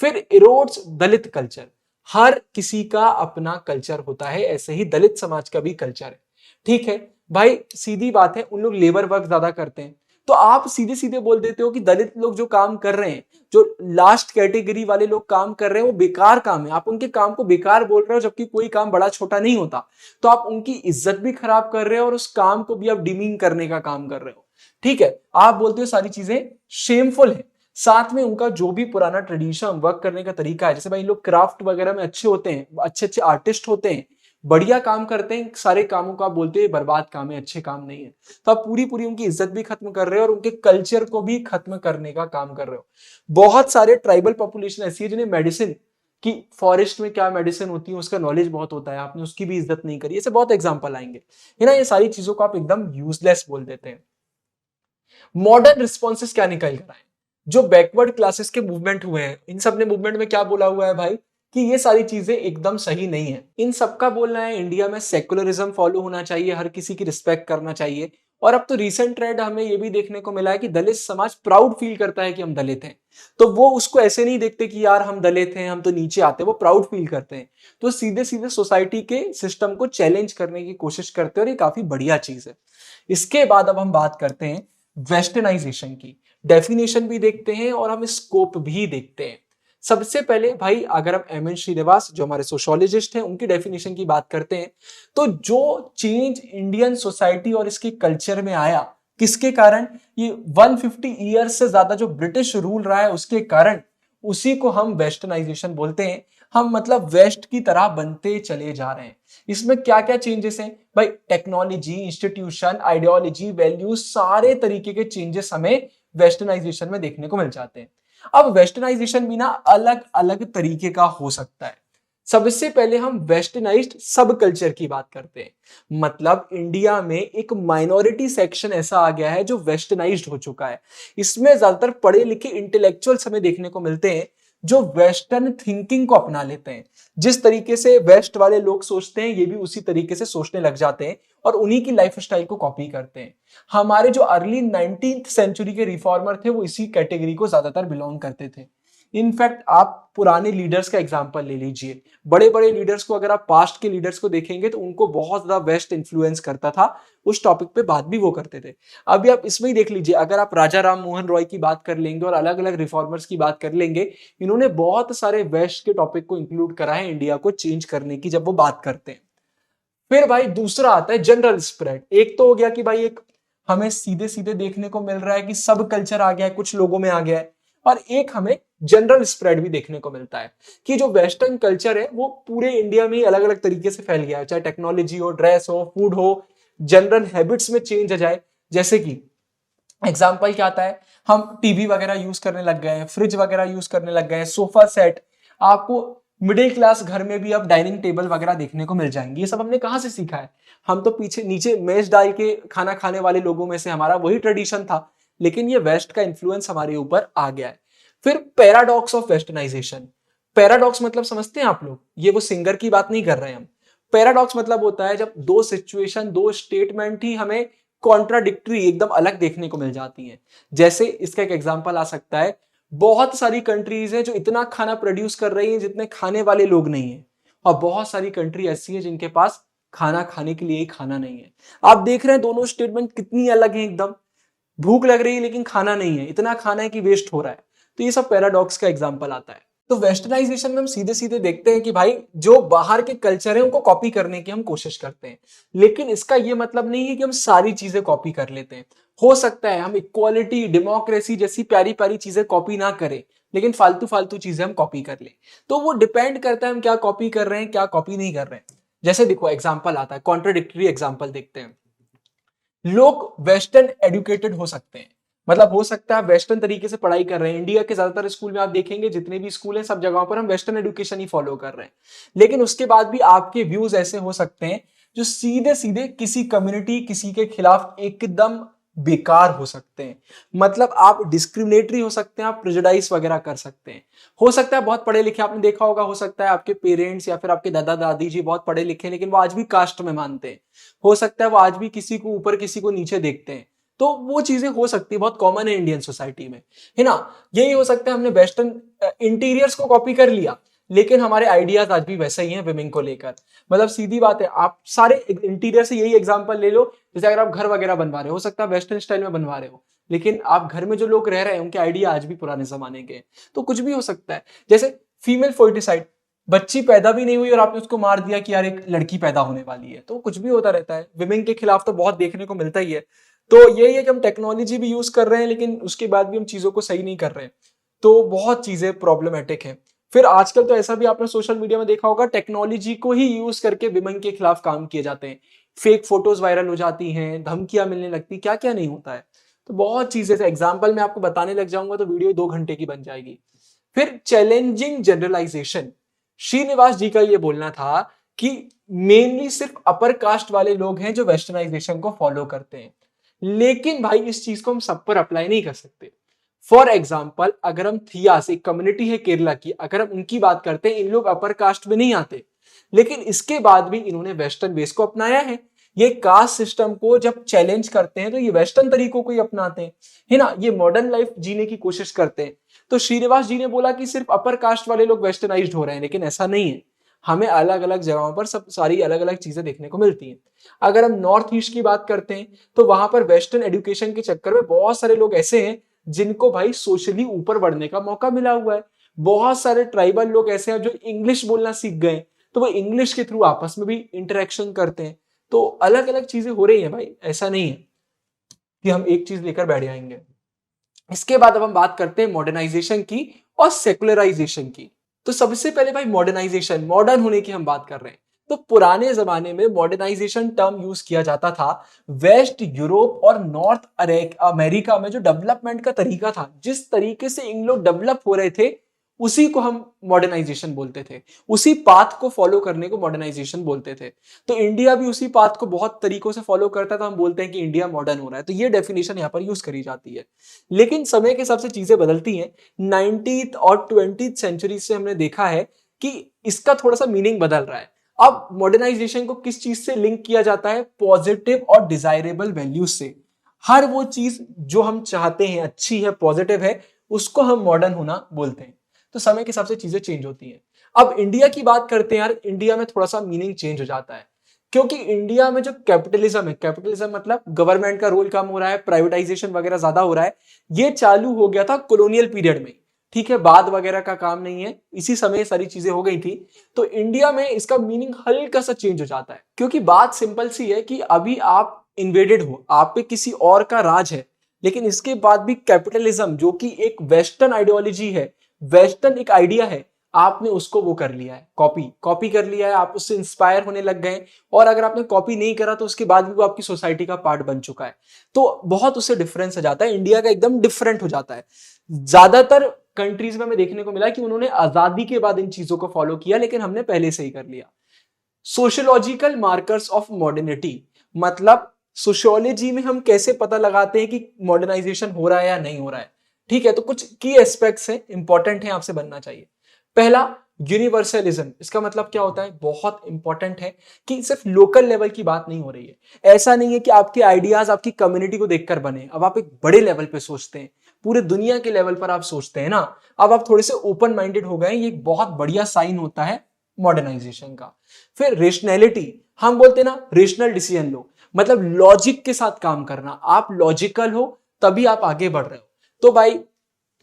फिर इरोड्स दलित कल्चर, हर किसी का अपना कल्चर होता है, ऐसे ही दलित समाज का भी कल्चर है। ठीक है भाई, सीधी बात है, उन लोग लेबर वर्क ज्यादा करते हैं, तो आप सीधे सीधे बोल देते हो कि दलित लोग जो काम कर रहे हैं, जो लास्ट कैटेगरी वाले लोग काम कर रहे हैं, वो बेकार काम है। आप उनके काम को बेकार बोल रहे हो, जबकि कोई काम बड़ा छोटा नहीं होता। तो आप उनकी इज्जत भी खराब कर रहे हो और उस काम को भी आप डिमीन करने का काम कर रहे हो। ठीक है, आप बोलते हो सारी चीजें शेमफुल है, साथ में उनका जो भी पुराना ट्रेडिशन वर्क करने का तरीका है, जैसे भाई लोग क्राफ्ट वगैरह में अच्छे होते हैं, अच्छे अच्छे आर्टिस्ट होते हैं, बढ़िया काम करते हैं, सारे कामों का आप बोलते हैं बर्बाद काम है, अच्छे काम नहीं है। तो आप पूरी पूरी उनकी इज्जत भी खत्म कर रहे हो और उनके कल्चर को भी खत्म करने का काम कर रहे हो। बहुत सारे ट्राइबल पॉपुलेशन ऐसी है जिन्हें मेडिसिन कि फॉरेस्ट में क्या मेडिसिन होती है उसका नॉलेज बहुत होता है, आपने उसकी भी इज्जत नहीं करी। ऐसे बहुत एग्जांपल आएंगे, है ना। ये सारी चीजों को आप एकदम यूजलेस बोल देते हैं। मॉडर्न रिस्पॉन्सेस क्या निकल कर आए, जो बैकवर्ड क्लासेस के मूवमेंट हुए हैं, इन सब ने मूवमेंट में क्या बोला हुआ है भाई कि ये सारी चीजें एकदम सही नहीं है। इन सबका बोलना है इंडिया में सेकुलरिज्म फॉलो होना चाहिए, हर किसी की रिस्पेक्ट करना चाहिए। और अब तो रिसेंट ट्रेंड हमें ये भी देखने को मिला है कि दलित समाज प्राउड फील करता है कि हम दलित हैं। तो वो उसको ऐसे नहीं देखते कि यार हम दलित हैं, हम तो नीचे आते हैं, वो प्राउड फील करते हैं। तो सीधे सीधे सोसाइटी के सिस्टम को चैलेंज करने की कोशिश करते हैं और ये काफी बढ़िया चीज है। इसके बाद अब हम बात करते हैं वेस्टर्नाइजेशन की। डेफिनेशन भी देखते हैं और हम स्कोप भी देखते हैं। सबसे पहले भाई अगर हम एम एन श्रीनिवास जो हमारे सोशियोलॉजिस्ट हैं उनकी डेफिनेशन की बात करते हैं, तो जो चेंज इंडियन सोसाइटी और इसके कल्चर में आया, किसके कारण, ये 150 ईयर्स से ज्यादा जो ब्रिटिश रूल रहा है उसके कारण, उसी को हम वेस्टर्नाइजेशन बोलते हैं। हम मतलब वेस्ट की तरह बनते चले जा रहे हैं। इसमें क्या क्या चेंजेस हैं भाई, टेक्नोलॉजी, इंस्टीट्यूशन, आइडियोलॉजी, वैल्यूज, सारे तरीके के चेंजेस हमें वेस्टर्नाइजेशन में देखने को मिल जाते हैं। अब वेस्टर्नाइजेशन भी ना अलग अलग तरीके का हो सकता है। सबसे पहले हम वेस्टर्नाइज्ड सब कल्चर की बात करते हैं। मतलब इंडिया में एक माइनॉरिटी सेक्शन ऐसा आ गया है जो वेस्टर्नाइज्ड हो चुका है। इसमें ज्यादातर पढ़े लिखे इंटेलेक्चुअल्स हमें देखने को मिलते हैं जो वेस्टर्न थिंकिंग को अपना लेते हैं। जिस तरीके से वेस्ट वाले लोग सोचते हैं ये भी उसी तरीके से सोचने लग जाते हैं और उन्हीं की लाइफ स्टाइल को कॉपी करते हैं। हमारे जो अर्ली 19th सेंचुरी के रिफॉर्मर थे वो इसी कैटेगरी को ज्यादातर बिलोंग करते थे। इनफैक्ट आप पुराने लीडर्स का एग्जांपल ले लीजिए, बड़े बड़े लीडर्स को अगर आप पास्ट के लीडर्स को देखेंगे तो उनको बहुत ज्यादा वेस्ट इन्फ्लुएंस करता था, उस टॉपिक पे बात भी वो करते थे। अभी आप इसमें ही देख लीजिए, अगर आप राजा राम मोहन रॉय की बात कर लेंगे और अलग अलग रिफॉर्मर्स की बात कर लेंगे, इन्होंने बहुत सारे वेस्ट के टॉपिक को इंक्लूड करा है इंडिया को चेंज करने की जब वो बात करते हैं। फिर भाई दूसरा आता है जनरल स्प्रेड। एक तो हो गया कि भाई एक हमें सीधे सीधे देखने को मिल रहा है कि सब कल्चर आ गया है, कुछ लोगों में आ गया है, और एक हमें जनरल स्प्रेड भी देखने को मिलता है कि जो वेस्टर्न कल्चर है वो पूरे इंडिया में अलग अलग तरीके से फैल गया है, चाहे टेक्नोलॉजी हो, ड्रेस हो, फूड हो, जनरल हैबिट्स में चेंज आ जाए। जैसे कि एग्जाम्पल क्या आता है, हम टीवी वगैरह यूज करने लग गए हैं, फ्रिज वगैरह यूज करने लग गए हैं, सोफा सेट, आपको मिडिल क्लास घर में भी अब डाइनिंग टेबल वगैरह देखने को मिल जाएंगे। ये सब हमने कहां से सीखा है, हम तो पीछे नीचे मेज डाल के खाना खाने वाले लोगों में से हमारा वही ट्रेडिशन था, लेकिन ये वेस्ट का इन्फ्लुएंस हमारे ऊपर आ गया है। फिर पैराडॉक्स ऑफ वेस्टर्नाइजेशन। पैराडॉक्स मतलब समझते हैं आप लोग, ये वो सिंगर की बात नहीं कर रहे हैं हम। पैराडॉक्स मतलब होता है जब दो सिचुएशन, दो स्टेटमेंट ही हमें कॉन्ट्राडिक्टरी, एकदम अलग देखने को मिल जाती हैं। जैसे इसका एक एग्जांपल आ सकता है, बहुत सारी कंट्रीज है जो इतना खाना प्रोड्यूस कर रही हैं जितने खाने वाले लोग नहीं है, और बहुत सारी कंट्री ऐसी है जिनके पास खाना खाने के लिए ही खाना नहीं है। आप देख रहे हैं दोनों स्टेटमेंट कितनी अलग है एकदम। भूख लग रही है लेकिन खाना नहीं है, इतना खाना है कि वेस्ट हो रहा है। तो ये सब पैराडॉक्स का एग्जांपल आता है। तो वेस्टर्नाइजेशन में हम सीधे सीधे देखते हैं कि भाई जो बाहर के कल्चर है उनको कॉपी करने की हम कोशिश करते हैं, लेकिन इसका ये मतलब नहीं है कि हम सारी चीजें कॉपी कर लेते हैं। हो सकता है हम इक्वालिटी, डेमोक्रेसी जैसी प्यारी प्यारी चीजें कॉपी ना करें, लेकिन फालतू फालतू चीजें हम कॉपी कर लें। तो वो डिपेंड करता है हम क्या कॉपी कर रहे हैं, क्या कॉपी नहीं कर रहे हैं। जैसे देखो एग्जाम्पल आता है, कॉन्ट्राडिक्टरी एग्जाम्पल देखते हैं। लोग वेस्टर्न एडुकेटेड हो सकते हैं, मतलब हो सकता है वेस्टर्न तरीके से पढ़ाई कर रहे हैं। इंडिया के ज्यादातर स्कूल में आप देखेंगे, जितने भी स्कूल हैं सब जगहों पर हम वेस्टर्न एजुकेशन ही फॉलो कर रहे हैं, लेकिन उसके बाद भी आपके व्यूज ऐसे हो सकते हैं जो सीधे सीधे किसी कम्युनिटी, किसी के खिलाफ एकदम बेकार हो सकते हैं। मतलब आप डिस्क्रिमिनेटरी हो सकते हैं, आप प्रेजुडाइज वगैरह कर सकते हैं। हो सकता है बहुत पढ़े लिखे, आपने देखा होगा, हो सकता है आपके पेरेंट्स या फिर आपके दादा दादी जी बहुत पढ़े लिखे लेकिन वो आज भी कास्ट में मानते हैं। हो सकता है वो आज भी किसी को ऊपर किसी को नीचे देखते हैं। तो वो चीजें हो सकती है, बहुत कॉमन है इंडियन सोसाइटी में, है ना। यही हो सकता है हमने वेस्टर्न इंटीरियर्स को कॉपी कर लिया, लेकिन हमारे आइडियाज आज भी वैसे ही हैं विमेन को लेकर। मतलब सीधी बात है, आप सारे इंटीरियर से यही एग्जांपल ले लो, जैसे अगर आप घर वगैरह बनवा रहे हो सकता है वेस्टर्न स्टाइल में बनवा रहे हो, लेकिन आप घर में जो लोग रह रहे हैं उनके आइडिया आज भी पुराने जमाने के हैं। तो कुछ भी हो सकता है। जैसे फीमेल फोर्टिसाइड, बच्ची पैदा भी नहीं हुई और आपने उसको मार दिया कि यार एक लड़की पैदा होने वाली है, तो कुछ भी होता रहता है। विमेन के खिलाफ तो बहुत देखने को मिलता ही है। तो यही है कि हम टेक्नोलॉजी भी यूज कर रहे हैं लेकिन उसके बाद भी हम चीजों को सही नहीं कर रहे हैं, तो बहुत चीजें प्रॉब्लमेटिक है। फिर आजकल तो ऐसा भी आपने सोशल मीडिया में देखा होगा, टेक्नोलॉजी को ही यूज करके विमेन के खिलाफ काम किए जाते हैं, फेक फोटोज वायरल हो जाती हैं, धमकियां मिलने लगती, क्या क्या नहीं होता है। तो बहुत चीजें, एग्जाम्पल मैं आपको बताने लग जाऊंगा तो वीडियो 2 घंटे की बन जाएगी। फिर चैलेंजिंग जनरलाइजेशन, श्रीनिवास जी का ये बोलना था कि मेनली सिर्फ अपर कास्ट वाले लोग हैं जो वेस्टर्नाइजेशन को फॉलो करते हैं, लेकिन भाई इस चीज को हम सब पर अप्लाई नहीं कर सकते। फॉर एग्जाम्पल अगर हम थियास, एक कम्युनिटी है केरला की, अगर हम उनकी बात करते हैं, इन लोग अपर कास्ट में नहीं आते, लेकिन इसके बाद भी इन्होंने वेस्टर्न बेस को अपनाया है। ये कास्ट सिस्टम को जब चैलेंज करते हैं तो ये वेस्टर्न तरीकों को ही अपनाते हैं, है ना, ये मॉडर्न लाइफ जीने की कोशिश करते हैं। तो श्रीनिवास जी ने बोला कि सिर्फ अपर कास्ट वाले लोग वेस्टर्नाइज्ड हो रहे हैं, लेकिन ऐसा नहीं है। हमें अलग अलग जगहों पर सब सारी अलग अलग चीजें देखने को मिलती हैं। अगर हम नॉर्थ ईस्ट की बात करते हैं तो वहां पर वेस्टर्न एजुकेशन के चक्कर में बहुत सारे लोग ऐसे हैं जिनको भाई सोशली ऊपर बढ़ने का मौका मिला हुआ है। बहुत सारे ट्राइबल लोग ऐसे हैं जो इंग्लिश बोलना सीख गए, तो वो इंग्लिश के थ्रू आपस में भी इंटरेक्शन करते हैं। तो अलग अलग चीजें हो रही हैं भाई, ऐसा नहीं है कि हम एक चीज लेकर बैठ जाएंगे। इसके बाद अब हम बात करते हैं मॉडर्नाइजेशन की और सेकुलराइजेशन की। तो सबसे पहले भाई मॉडर्नाइजेशन, मॉडर्न होने की हम बात कर रहे हैं। तो पुराने जमाने में मॉडर्नाइजेशन टर्म यूज किया जाता था वेस्ट यूरोप और नॉर्थ अमेरिका में जो डेवलपमेंट का तरीका था, जिस तरीके से इन लोग डेवलप हो रहे थे उसी को हम मॉडर्नाइजेशन बोलते थे, उसी पाथ को फॉलो करने को मॉडर्नाइजेशन बोलते थे। तो इंडिया भी उसी पाथ को बहुत तरीकों से फॉलो करता था, हम बोलते हैं कि इंडिया मॉडर्न हो रहा है, तो ये डेफिनेशन यहाँ पर यूज करी जाती है। लेकिन समय के हिसाब से चीजें बदलती हैं। 19th और 20th सेंचुरी से हमने देखा है कि इसका थोड़ा सा मीनिंग बदल रहा है। अब मॉडर्नाइजेशन को किस चीज से लिंक किया जाता है? पॉजिटिव और डिजायरेबल वैल्यूज से। हर वो चीज जो हम चाहते हैं, अच्छी है, पॉजिटिव है, उसको हम मॉडर्न होना बोलते हैं। तो समय के हिसाब से चीजें चेंज होती हैं। अब इंडिया की बात करते हैं यार, इंडिया में थोड़ा सा मीनिंग चेंज हो जाता है, क्योंकि इंडिया में जो कैपिटलिज्म है, कैपिटलिज्म मतलब गवर्नमेंट का रोल कम हो रहा है, प्राइवेटाइजेशन वगैरह ज्यादा हो रहा है, ये चालू हो गया था कॉलोनियल पीरियड में। ठीक है, बाद वगैरह का काम नहीं है, इसी समय सारी चीजें हो गई थी। तो इंडिया में इसका मीनिंग हल्का सा चेंज हो जाता है, क्योंकि बात सिंपल सी है कि अभी आप इन्वेडेड हो, आप पे किसी और का राज है, लेकिन इसके बाद भी कैपिटलिज्म जो कि एक वेस्टर्न आइडियोलॉजी है, वेस्टर्न एक आइडिया है, आपने उसको वो कर लिया है, कॉपी कर लिया है, आप उससे इंस्पायर होने लग गए। और अगर आपने कॉपी नहीं करा तो उसके बाद भी वो आपकी सोसाइटी का पार्ट बन चुका है। तो बहुत उससे डिफरेंस हो जाता है, इंडिया का एकदम डिफरेंट हो जाता है। ज्यादातर कंट्रीज में हमें देखने को मिला कि उन्होंने आजादी के बाद इन चीजों को फॉलो किया, लेकिन हमने पहले से ही कर लिया। सोशियोलॉजिकल मार्कर्स ऑफ मॉडर्निटी, मतलब सोशियोलॉजी में हम कैसे पता लगाते हैं कि मॉडर्नाइजेशन हो रहा है या नहीं हो रहा है। ठीक है, तो कुछ की एस्पेक्ट्स हैं, इंपॉर्टेंट है, आपसे बनना चाहिए। पहला, यूनिवर्सलिज्म। इसका मतलब क्या होता है? बहुत इंपॉर्टेंट है कि सिर्फ लोकल लेवल की बात नहीं हो रही है। ऐसा नहीं है कि आपके आइडियाज आपकी कम्युनिटी को देखकर बने, अब आप एक बड़े लेवल पे सोचते हैं, पूरे दुनिया के लेवल पर आप सोचते हैं ना, अब आप थोड़े से ओपन माइंडेड हो गए, ये एक बहुत बढ़िया साइन होता है मॉडर्नाइजेशन का। फिर रेशनैलिटी, हम बोलते हैं ना रेशनल डिसीजन लो, मतलब लॉजिक के साथ काम करना, आप लॉजिकल हो तभी आप आगे बढ़ रहे हो। तो भाई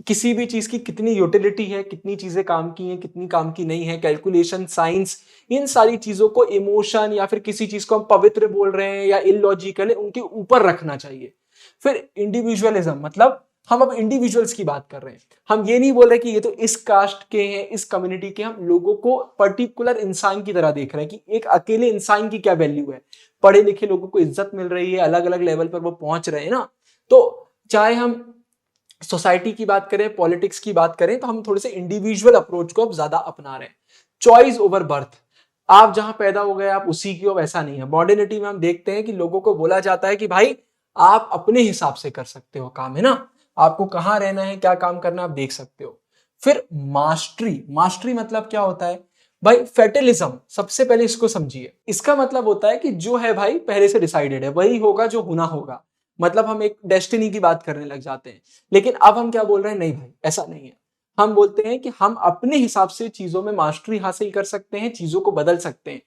किसी भी चीज की कितनी यूटिलिटी है, कितनी चीजें काम की हैं, कितनी काम की नहीं है, कैलकुलेशन, साइंस, इन सारी चीजों को इमोशन या फिर किसी चीज को हम पवित्र बोल रहे हैं या इलॉजिकल है, उनके ऊपर रखना चाहिए। फिर इंडिविजुअलिज्म, मतलब हम अब इंडिविजुअल्स की बात कर रहे हैं, हम ये नहीं बोल रहे कि ये तो इस कास्ट के हैं, इस कम्युनिटी के, हम लोगों को पर्टिकुलर इंसान की तरह देख रहे हैं कि एक अकेले इंसान की क्या वैल्यू है। पढ़े लिखे लोगों को इज्जत मिल रही है, अलग अलग लेवल पर वो पहुंच रहे हैं ना। तो चाहे हम सोसाइटी की बात करें, पॉलिटिक्स की बात करें, तो हम थोड़े से इंडिविजुअल अप्रोच को अब ज्यादा अपना रहे हैं। चॉइस ओवर बर्थ, आप जहां पैदा हो गए आप उसी की हो, वैसा नहीं है। मॉडर्निटी में हम देखते हैं कि लोगों को बोला जाता है कि भाई आप अपने हिसाब से कर सकते हो काम, है ना, आपको कहां रहना है, क्या काम करना है, आप देख सकते हो। फिर मास्टरी, मास्टरी मतलब क्या होता है भाई? फेटलिज्म, सबसे पहले इसको समझिए। इसका मतलब होता है कि जो है भाई पहले से डिसाइडेड है, वही होगा जो होना होगा। मतलब हम एक डेस्टिनी की बात करने लग जाते हैं, लेकिन अब हम क्या बोल रहे हैं, नहीं भाई ऐसा नहीं है। हम बोलते हैं कि हम अपने हिसाब से चीजों में मास्टरी हासिल कर सकते हैं, चीजों को बदल सकते हैं,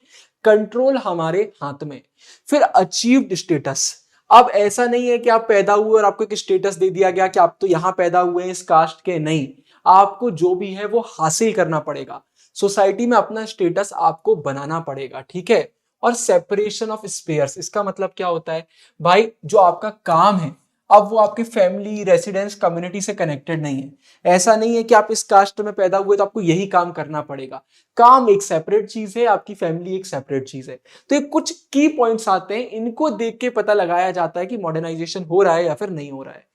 कंट्रोल हमारे हाथ में। फिर अचीव्ड स्टेटस। अब ऐसा नहीं है कि आप पैदा हुए और आपको एक स्टेटस दे दिया गया कि आप तो यहां पैदा हुए हैं इस कास्ट के, नहीं, आपको जो भी है वो हासिल करना पड़ेगा, सोसाइटी में अपना स्टेटस आपको बनाना पड़ेगा, ठीक है। और सेपरेशन ऑफ स्पेयर्स, इसका मतलब क्या होता है भाई, जो आपका काम है अब वो आपके फैमिली, रेसिडेंस, कम्युनिटी से कनेक्टेड नहीं है। ऐसा नहीं है कि आप इस कास्ट में पैदा हुए तो आपको यही काम करना पड़ेगा, काम एक सेपरेट चीज है, आपकी फैमिली एक सेपरेट चीज है। तो ये कुछ की पॉइंट्स आते हैं, इनको देख के पता लगाया जाता है कि मॉडर्नाइजेशन हो रहा है या फिर नहीं हो रहा है।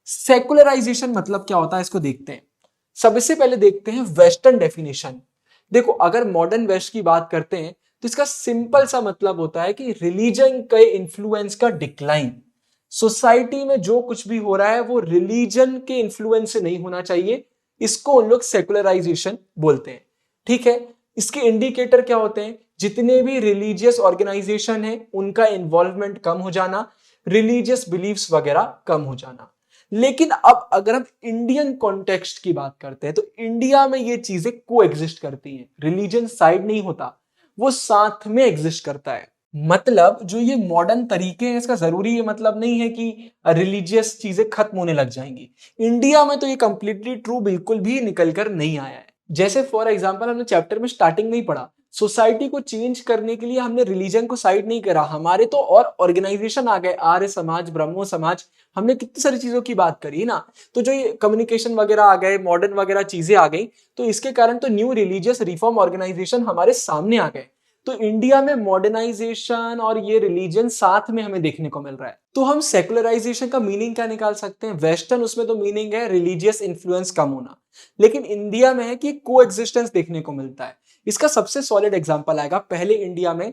सेकुलराइजेशन मतलब क्या होता है, इसको देखते हैं। सबसे पहले देखते हैं वेस्टर्न डेफिनेशन। देखो, अगर मॉडर्न वेस्ट की बात करते हैं तो इसका सिंपल सा मतलब होता है कि रिलीजन के इन्फ्लुएंस का डिक्लाइन। सोसाइटी में जो कुछ भी हो रहा है वो रिलीजन के इन्फ्लुएंस से नहीं होना चाहिए, इसको उन लोग सेकुलराइजेशन बोलते हैं, ठीक है। इसके इंडिकेटर क्या होते हैं, जितने भी रिलीजियस ऑर्गेनाइजेशन है उनका इन्वॉल्वमेंट कम हो जाना, रिलीजियस बिलीफ्स वगैरह कम हो जाना। लेकिन अब अगर हम इंडियन कॉन्टेक्स्ट की बात करते हैं तो इंडिया में ये चीजें को एग्जिस्ट करती हैं, रिलीजन साइड नहीं होता, वो साथ में एग्जिस्ट करता है। मतलब जो ये मॉडर्न तरीके हैं, इसका जरूरी ये मतलब नहीं है कि रिलीजियस चीजें खत्म होने लग जाएंगी। इंडिया में तो ये कंप्लीटली ट्रू बिल्कुल भी निकल कर नहीं आया है। जैसे फॉर एग्जांपल हमने चैप्टर में स्टार्टिंग में ही पढ़ा, सोसाइटी को चेंज करने के लिए हमने रिलीजन को साइड नहीं करा, हमारे तो और ऑर्गेनाइजेशन आ गए, आर्य समाज, ब्रह्मो समाज, हमने कितनी सारी चीजों की बात करी ना। तो जो ये कम्युनिकेशन वगैरह आ गए, मॉडर्न वगैरह चीजें आ गई, तो इसके कारण तो न्यू रिलीजियस रिफॉर्म ऑर्गेनाइजेशन हमारे सामने आ गए। तो इंडिया में मॉडर्नाइजेशन और ये रिलीजन साथ में हमें देखने को मिल रहा है। तो हम सेकुलराइजेशन का मीनिंग क्या निकाल सकते हैं, वेस्टर्न उसमें तो मीनिंग है रिलीजियस इन्फ्लुएंस कम होना, लेकिन इंडिया में है कि को एग्जिस्टेंस देखने को मिलता है। इसका सबसे सॉलिड एग्जांपल आएगा, पहले इंडिया में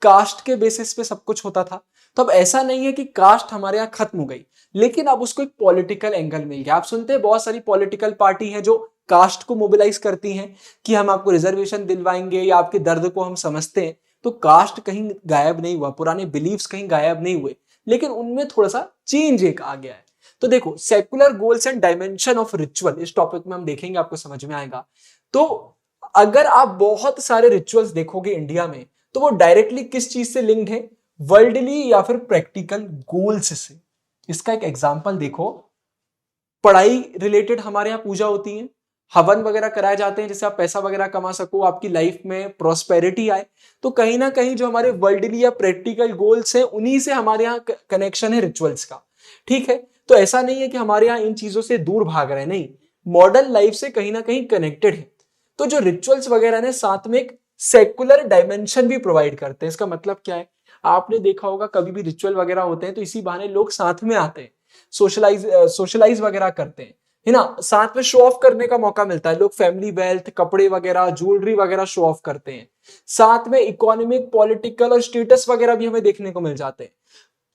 कास्ट के बेसिस पे सब कुछ होता था, तो अब ऐसा नहीं है कि कास्ट हमारे यहाँ खत्म हो गई, लेकिन अब उसको एक पॉलिटिकल एंगल मिल गया। आप सुनते हैं बहुत सारी पॉलिटिकल पार्टी है जो कास्ट को मोबिलाइज करती हैं कि हम आपको रिजर्वेशन दिलवाएंगे या आपके दर्द को हम समझते हैं। तो कास्ट कहीं गायब नहीं हुआ, पुराने बिलीव्स कहीं गायब नहीं हुए, लेकिन उनमें थोड़ा सा चेंज एक आ गया है। तो देखो, secular goals and dimension of ritual, इस टॉपिक में हम देखेंगे, आपको समझ में आएगा। तो अगर आप बहुत सारे रिचुअल्स देखोगे इंडिया में, तो वो डायरेक्टली किस चीज से लिंक्ड है, वर्ल्डली या फिर प्रैक्टिकल गोल्स से। इसका एक एग्जांपल देखो, पढ़ाई रिलेटेड हमारे यहाँ पूजा होती है, हवन वगैरह कराए जाते हैं जिससे आप पैसा वगैरह कमा सको, आपकी लाइफ में प्रॉस्पेरिटी आए। तो कहीं ना कहीं जो हमारे वर्ल्डली या प्रैक्टिकल गोल्स हैं, उन्हीं से हमारे यहाँ कनेक्शन है रिचुअल्स का, ठीक है। तो ऐसा नहीं है कि हमारे यहाँ इन चीजों से दूर भाग रहे हैं, नहीं, मॉडर्न लाइफ से कहीं ना कहीं कनेक्टेड है। तो जो रिचुअल्स वगैरह ने साथ में एक सेकुलर डायमेंशन भी प्रोवाइड करते हैं। इसका मतलब क्या है, आपने देखा होगा कभी भी रिचुअल वगैरह होते हैं तो इसी बहाने लोग साथ में आते हैं, सोशलाइज वगैरह करते हैं, है ना, साथ में शो ऑफ करने का मौका मिलता है। लोग फैमिली वेल्थ, कपड़े वगैरह, ज्वेलरी वगैरह शो ऑफ करते हैं। साथ में इकोनॉमिक, पॉलिटिकल और स्टेटस वगैरह भी हमें देखने को मिल जाते हैं।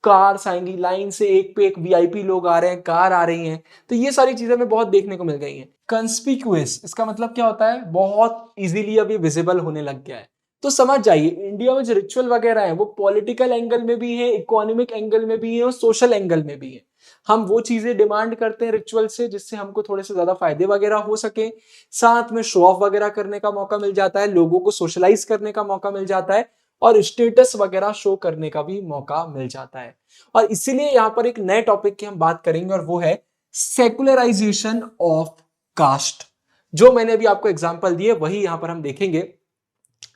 कार्स आएंगी लाइन से, एक पे एक वीआईपी लोग आ रहे हैं, कार आ रही हैं, तो ये सारी चीजें हमें बहुत देखने को मिल गई हैं। कंस्पिक्यूअस, इसका मतलब क्या होता है, बहुत इजीली अब ये विजिबल होने लग गया है। तो समझ जाइए, इंडिया में जो रिचुअल वगैरह है वो पॉलिटिकल एंगल में भी है, इकोनॉमिक एंगल में भी है और सोशल एंगल में भी है। हम वो चीजें डिमांड करते हैं रिचुअल से जिससे हमको थोड़े से ज्यादा फायदे वगैरह हो सके, साथ में शो ऑफ वगैरह करने का मौका मिल जाता है, लोगों को सोशलाइज करने का मौका मिल जाता है और स्टेटस वगैरह शो करने का भी मौका मिल जाता है। और इसीलिए यहां पर एक नए टॉपिक की हम बात करेंगे और वो है सेकुलराइजेशन ऑफ कास्ट। जो मैंने अभी आपको एग्जांपल दिए वही यहां पर हम देखेंगे।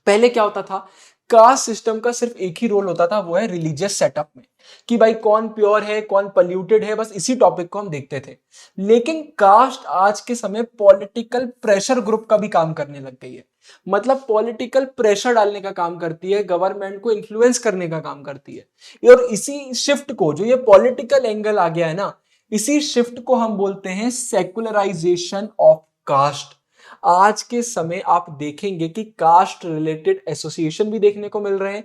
पहले क्या होता था, कास्ट सिस्टम का सिर्फ एक ही रोल होता था, वो है रिलीजियस सेटअप में, कि भाई कौन प्योर है कौन पॉल्यूटेड है, बस इसी टॉपिक को हम देखते थे। लेकिन कास्ट आज के समय पॉलिटिकल प्रेशर ग्रुप का भी काम करने लग गई है। मतलब पॉलिटिकल प्रेशर डालने का काम करती है, गवर्नमेंट को इन्फ्लुएंस करने का काम करती है। और इसी शिफ्ट को, जो ये पॉलिटिकल एंगल आ गया है ना, इसी शिफ्ट को हम बोलते हैं सेकुलराइजेशन ऑफ कास्ट। आज के समय आप देखेंगे कि कास्ट रिलेटेड एसोसिएशन भी देखने को मिल रहे हैं,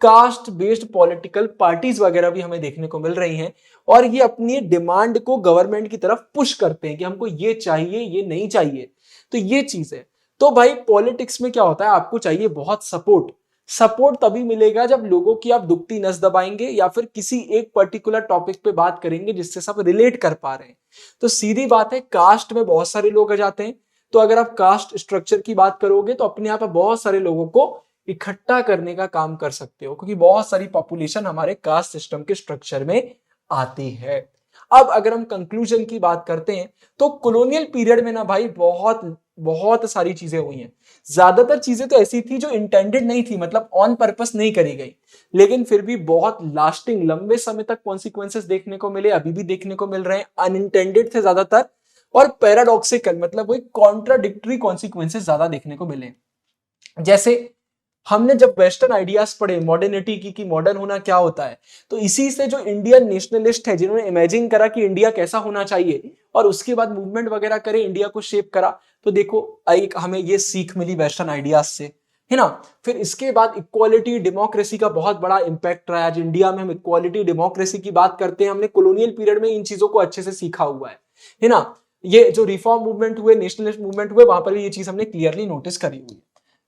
कास्ट बेस्ड पॉलिटिकल पार्टीज वगैरह भी हमें देखने को मिल रही हैं, और ये अपनी डिमांड को गवर्नमेंट की तरफ पुश करते हैं कि हमको ये चाहिए, ये नहीं चाहिए। तो ये चीज है। तो भाई पॉलिटिक्स में क्या होता है, आपको चाहिए बहुत सपोर्ट। सपोर्ट तभी मिलेगा जब लोगों की आप दुखती नस दबाएंगे या फिर किसी एक पर्टिकुलर टॉपिक पे बात करेंगे जिससे सब रिलेट कर पा रहे हैं। तो सीधी बात है, कास्ट में बहुत सारे लोग आ जाते हैं, तो अगर आप कास्ट स्ट्रक्चर की बात करोगे तो अपने आप बहुत सारे लोगों को इकट्ठा करने का काम कर सकते हो, क्योंकि बहुत सारी पॉपुलेशन हमारे कास्ट सिस्टम के स्ट्रक्चर में आती है। अब अगर हम कंक्लूजन की बात करते हैं तो कॉलोनियल पीरियड में ना भाई बहुत बहुत सारी चीजें हुई हैं। ज्यादातर चीजें तो ऐसी थी जो इंटेंडेड नहीं थी, मतलब ऑन पर्पस नहीं करी गई, लेकिन फिर भी बहुत लास्टिंग लंबे समय तक कॉन्सिक्वेंसेस देखने को मिले, अभी भी देखने को मिल रहे हैं। अनइंटेंडेड थे ज्यादातर, और पैराडॉक्सिकल मतलब वही कॉन्ट्राडिक्टरी कॉन्सिक्वेंसेस ज्यादा देखने को मिले। जैसे हमने जब वेस्टर्न आइडियाज पढ़े मॉडर्निटी की, कि मॉडर्न होना क्या होता है, तो इसी से जो इंडियन नेशनलिस्ट है जिन्होंने इमेजिन करा कि इंडिया कैसा होना चाहिए और उसके बाद मूवमेंट वगैरह करे, इंडिया को शेप करा, तो देखो एक हमें ये सीख मिली वेस्टर्न आइडियाज से, है ना। फिर इसके बाद इक्वालिटी डेमोक्रेसी का बहुत बड़ा इंपैक्ट रहा। आज इंडिया में हम इक्वालिटी डेमोक्रेसी की बात करते हैं, हमने कॉलोनियल पीरियड में इन चीजों को अच्छे से सीखा हुआ है ना। ये जो रिफॉर्म मूवमेंट हुए, नेशनलिस्ट मूवमेंट हुए, वहां पर भी ये चीज हमने क्लियरली नोटिस करी हुई है।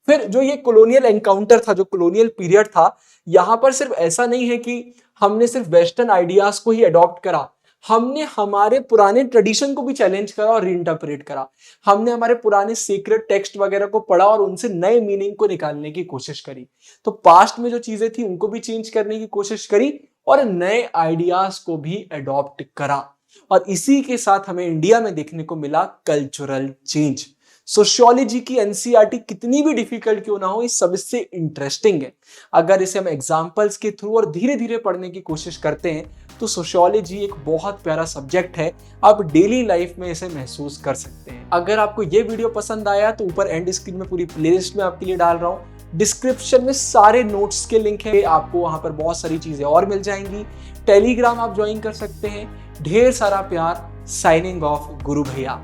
फिर जो ये कॉलोनियल एनकाउंटर था, जो कॉलोनियल पीरियड था, यहां पर सिर्फ ऐसा नहीं है कि हमने सिर्फ वेस्टर्न आइडियाज को ही अडॉप्ट करा, हमने हमारे पुराने ट्रेडिशन को भी चैलेंज करा और रीइंटरप्रेट करा। हमने हमारे पुराने सीक्रेट टेक्स्ट वगैरह को पढ़ा और उनसे नए मीनिंग को निकालने की कोशिश करी। तो पास्ट में जो चीजें थी उनको भी चेंज करने की कोशिश करी और नए आइडियाज को भी अडॉप्ट करा। और इसी के साथ हमें इंडिया में देखने को मिला कल्चरल चेंज। सोशियोलॉजी की एनसीईआरटी कितनी भी डिफिकल्ट क्यों ना हो, ये सबसे इंटरेस्टिंग है। अगर इसे हम एग्जांपल्स के थ्रू और धीरे धीरे पढ़ने की कोशिश करते हैं तो सोशियोलॉजी एक बहुत प्यारा सब्जेक्ट है, आप डेली लाइफ में इसे महसूस कर सकते हैं। अगर आपको ये वीडियो पसंद आया तो ऊपर एंड स्क्रीन में पूरी प्लेलिस्ट में आपके लिए डाल रहा हूँ, डिस्क्रिप्शन में सारे नोट्स के लिंक है, आपको वहां पर बहुत सारी चीजें और मिल जाएंगी। टेलीग्राम आप ज्वाइन कर सकते हैं। ढेर सारा प्यार। साइनिंग ऑफ गुरु भैया।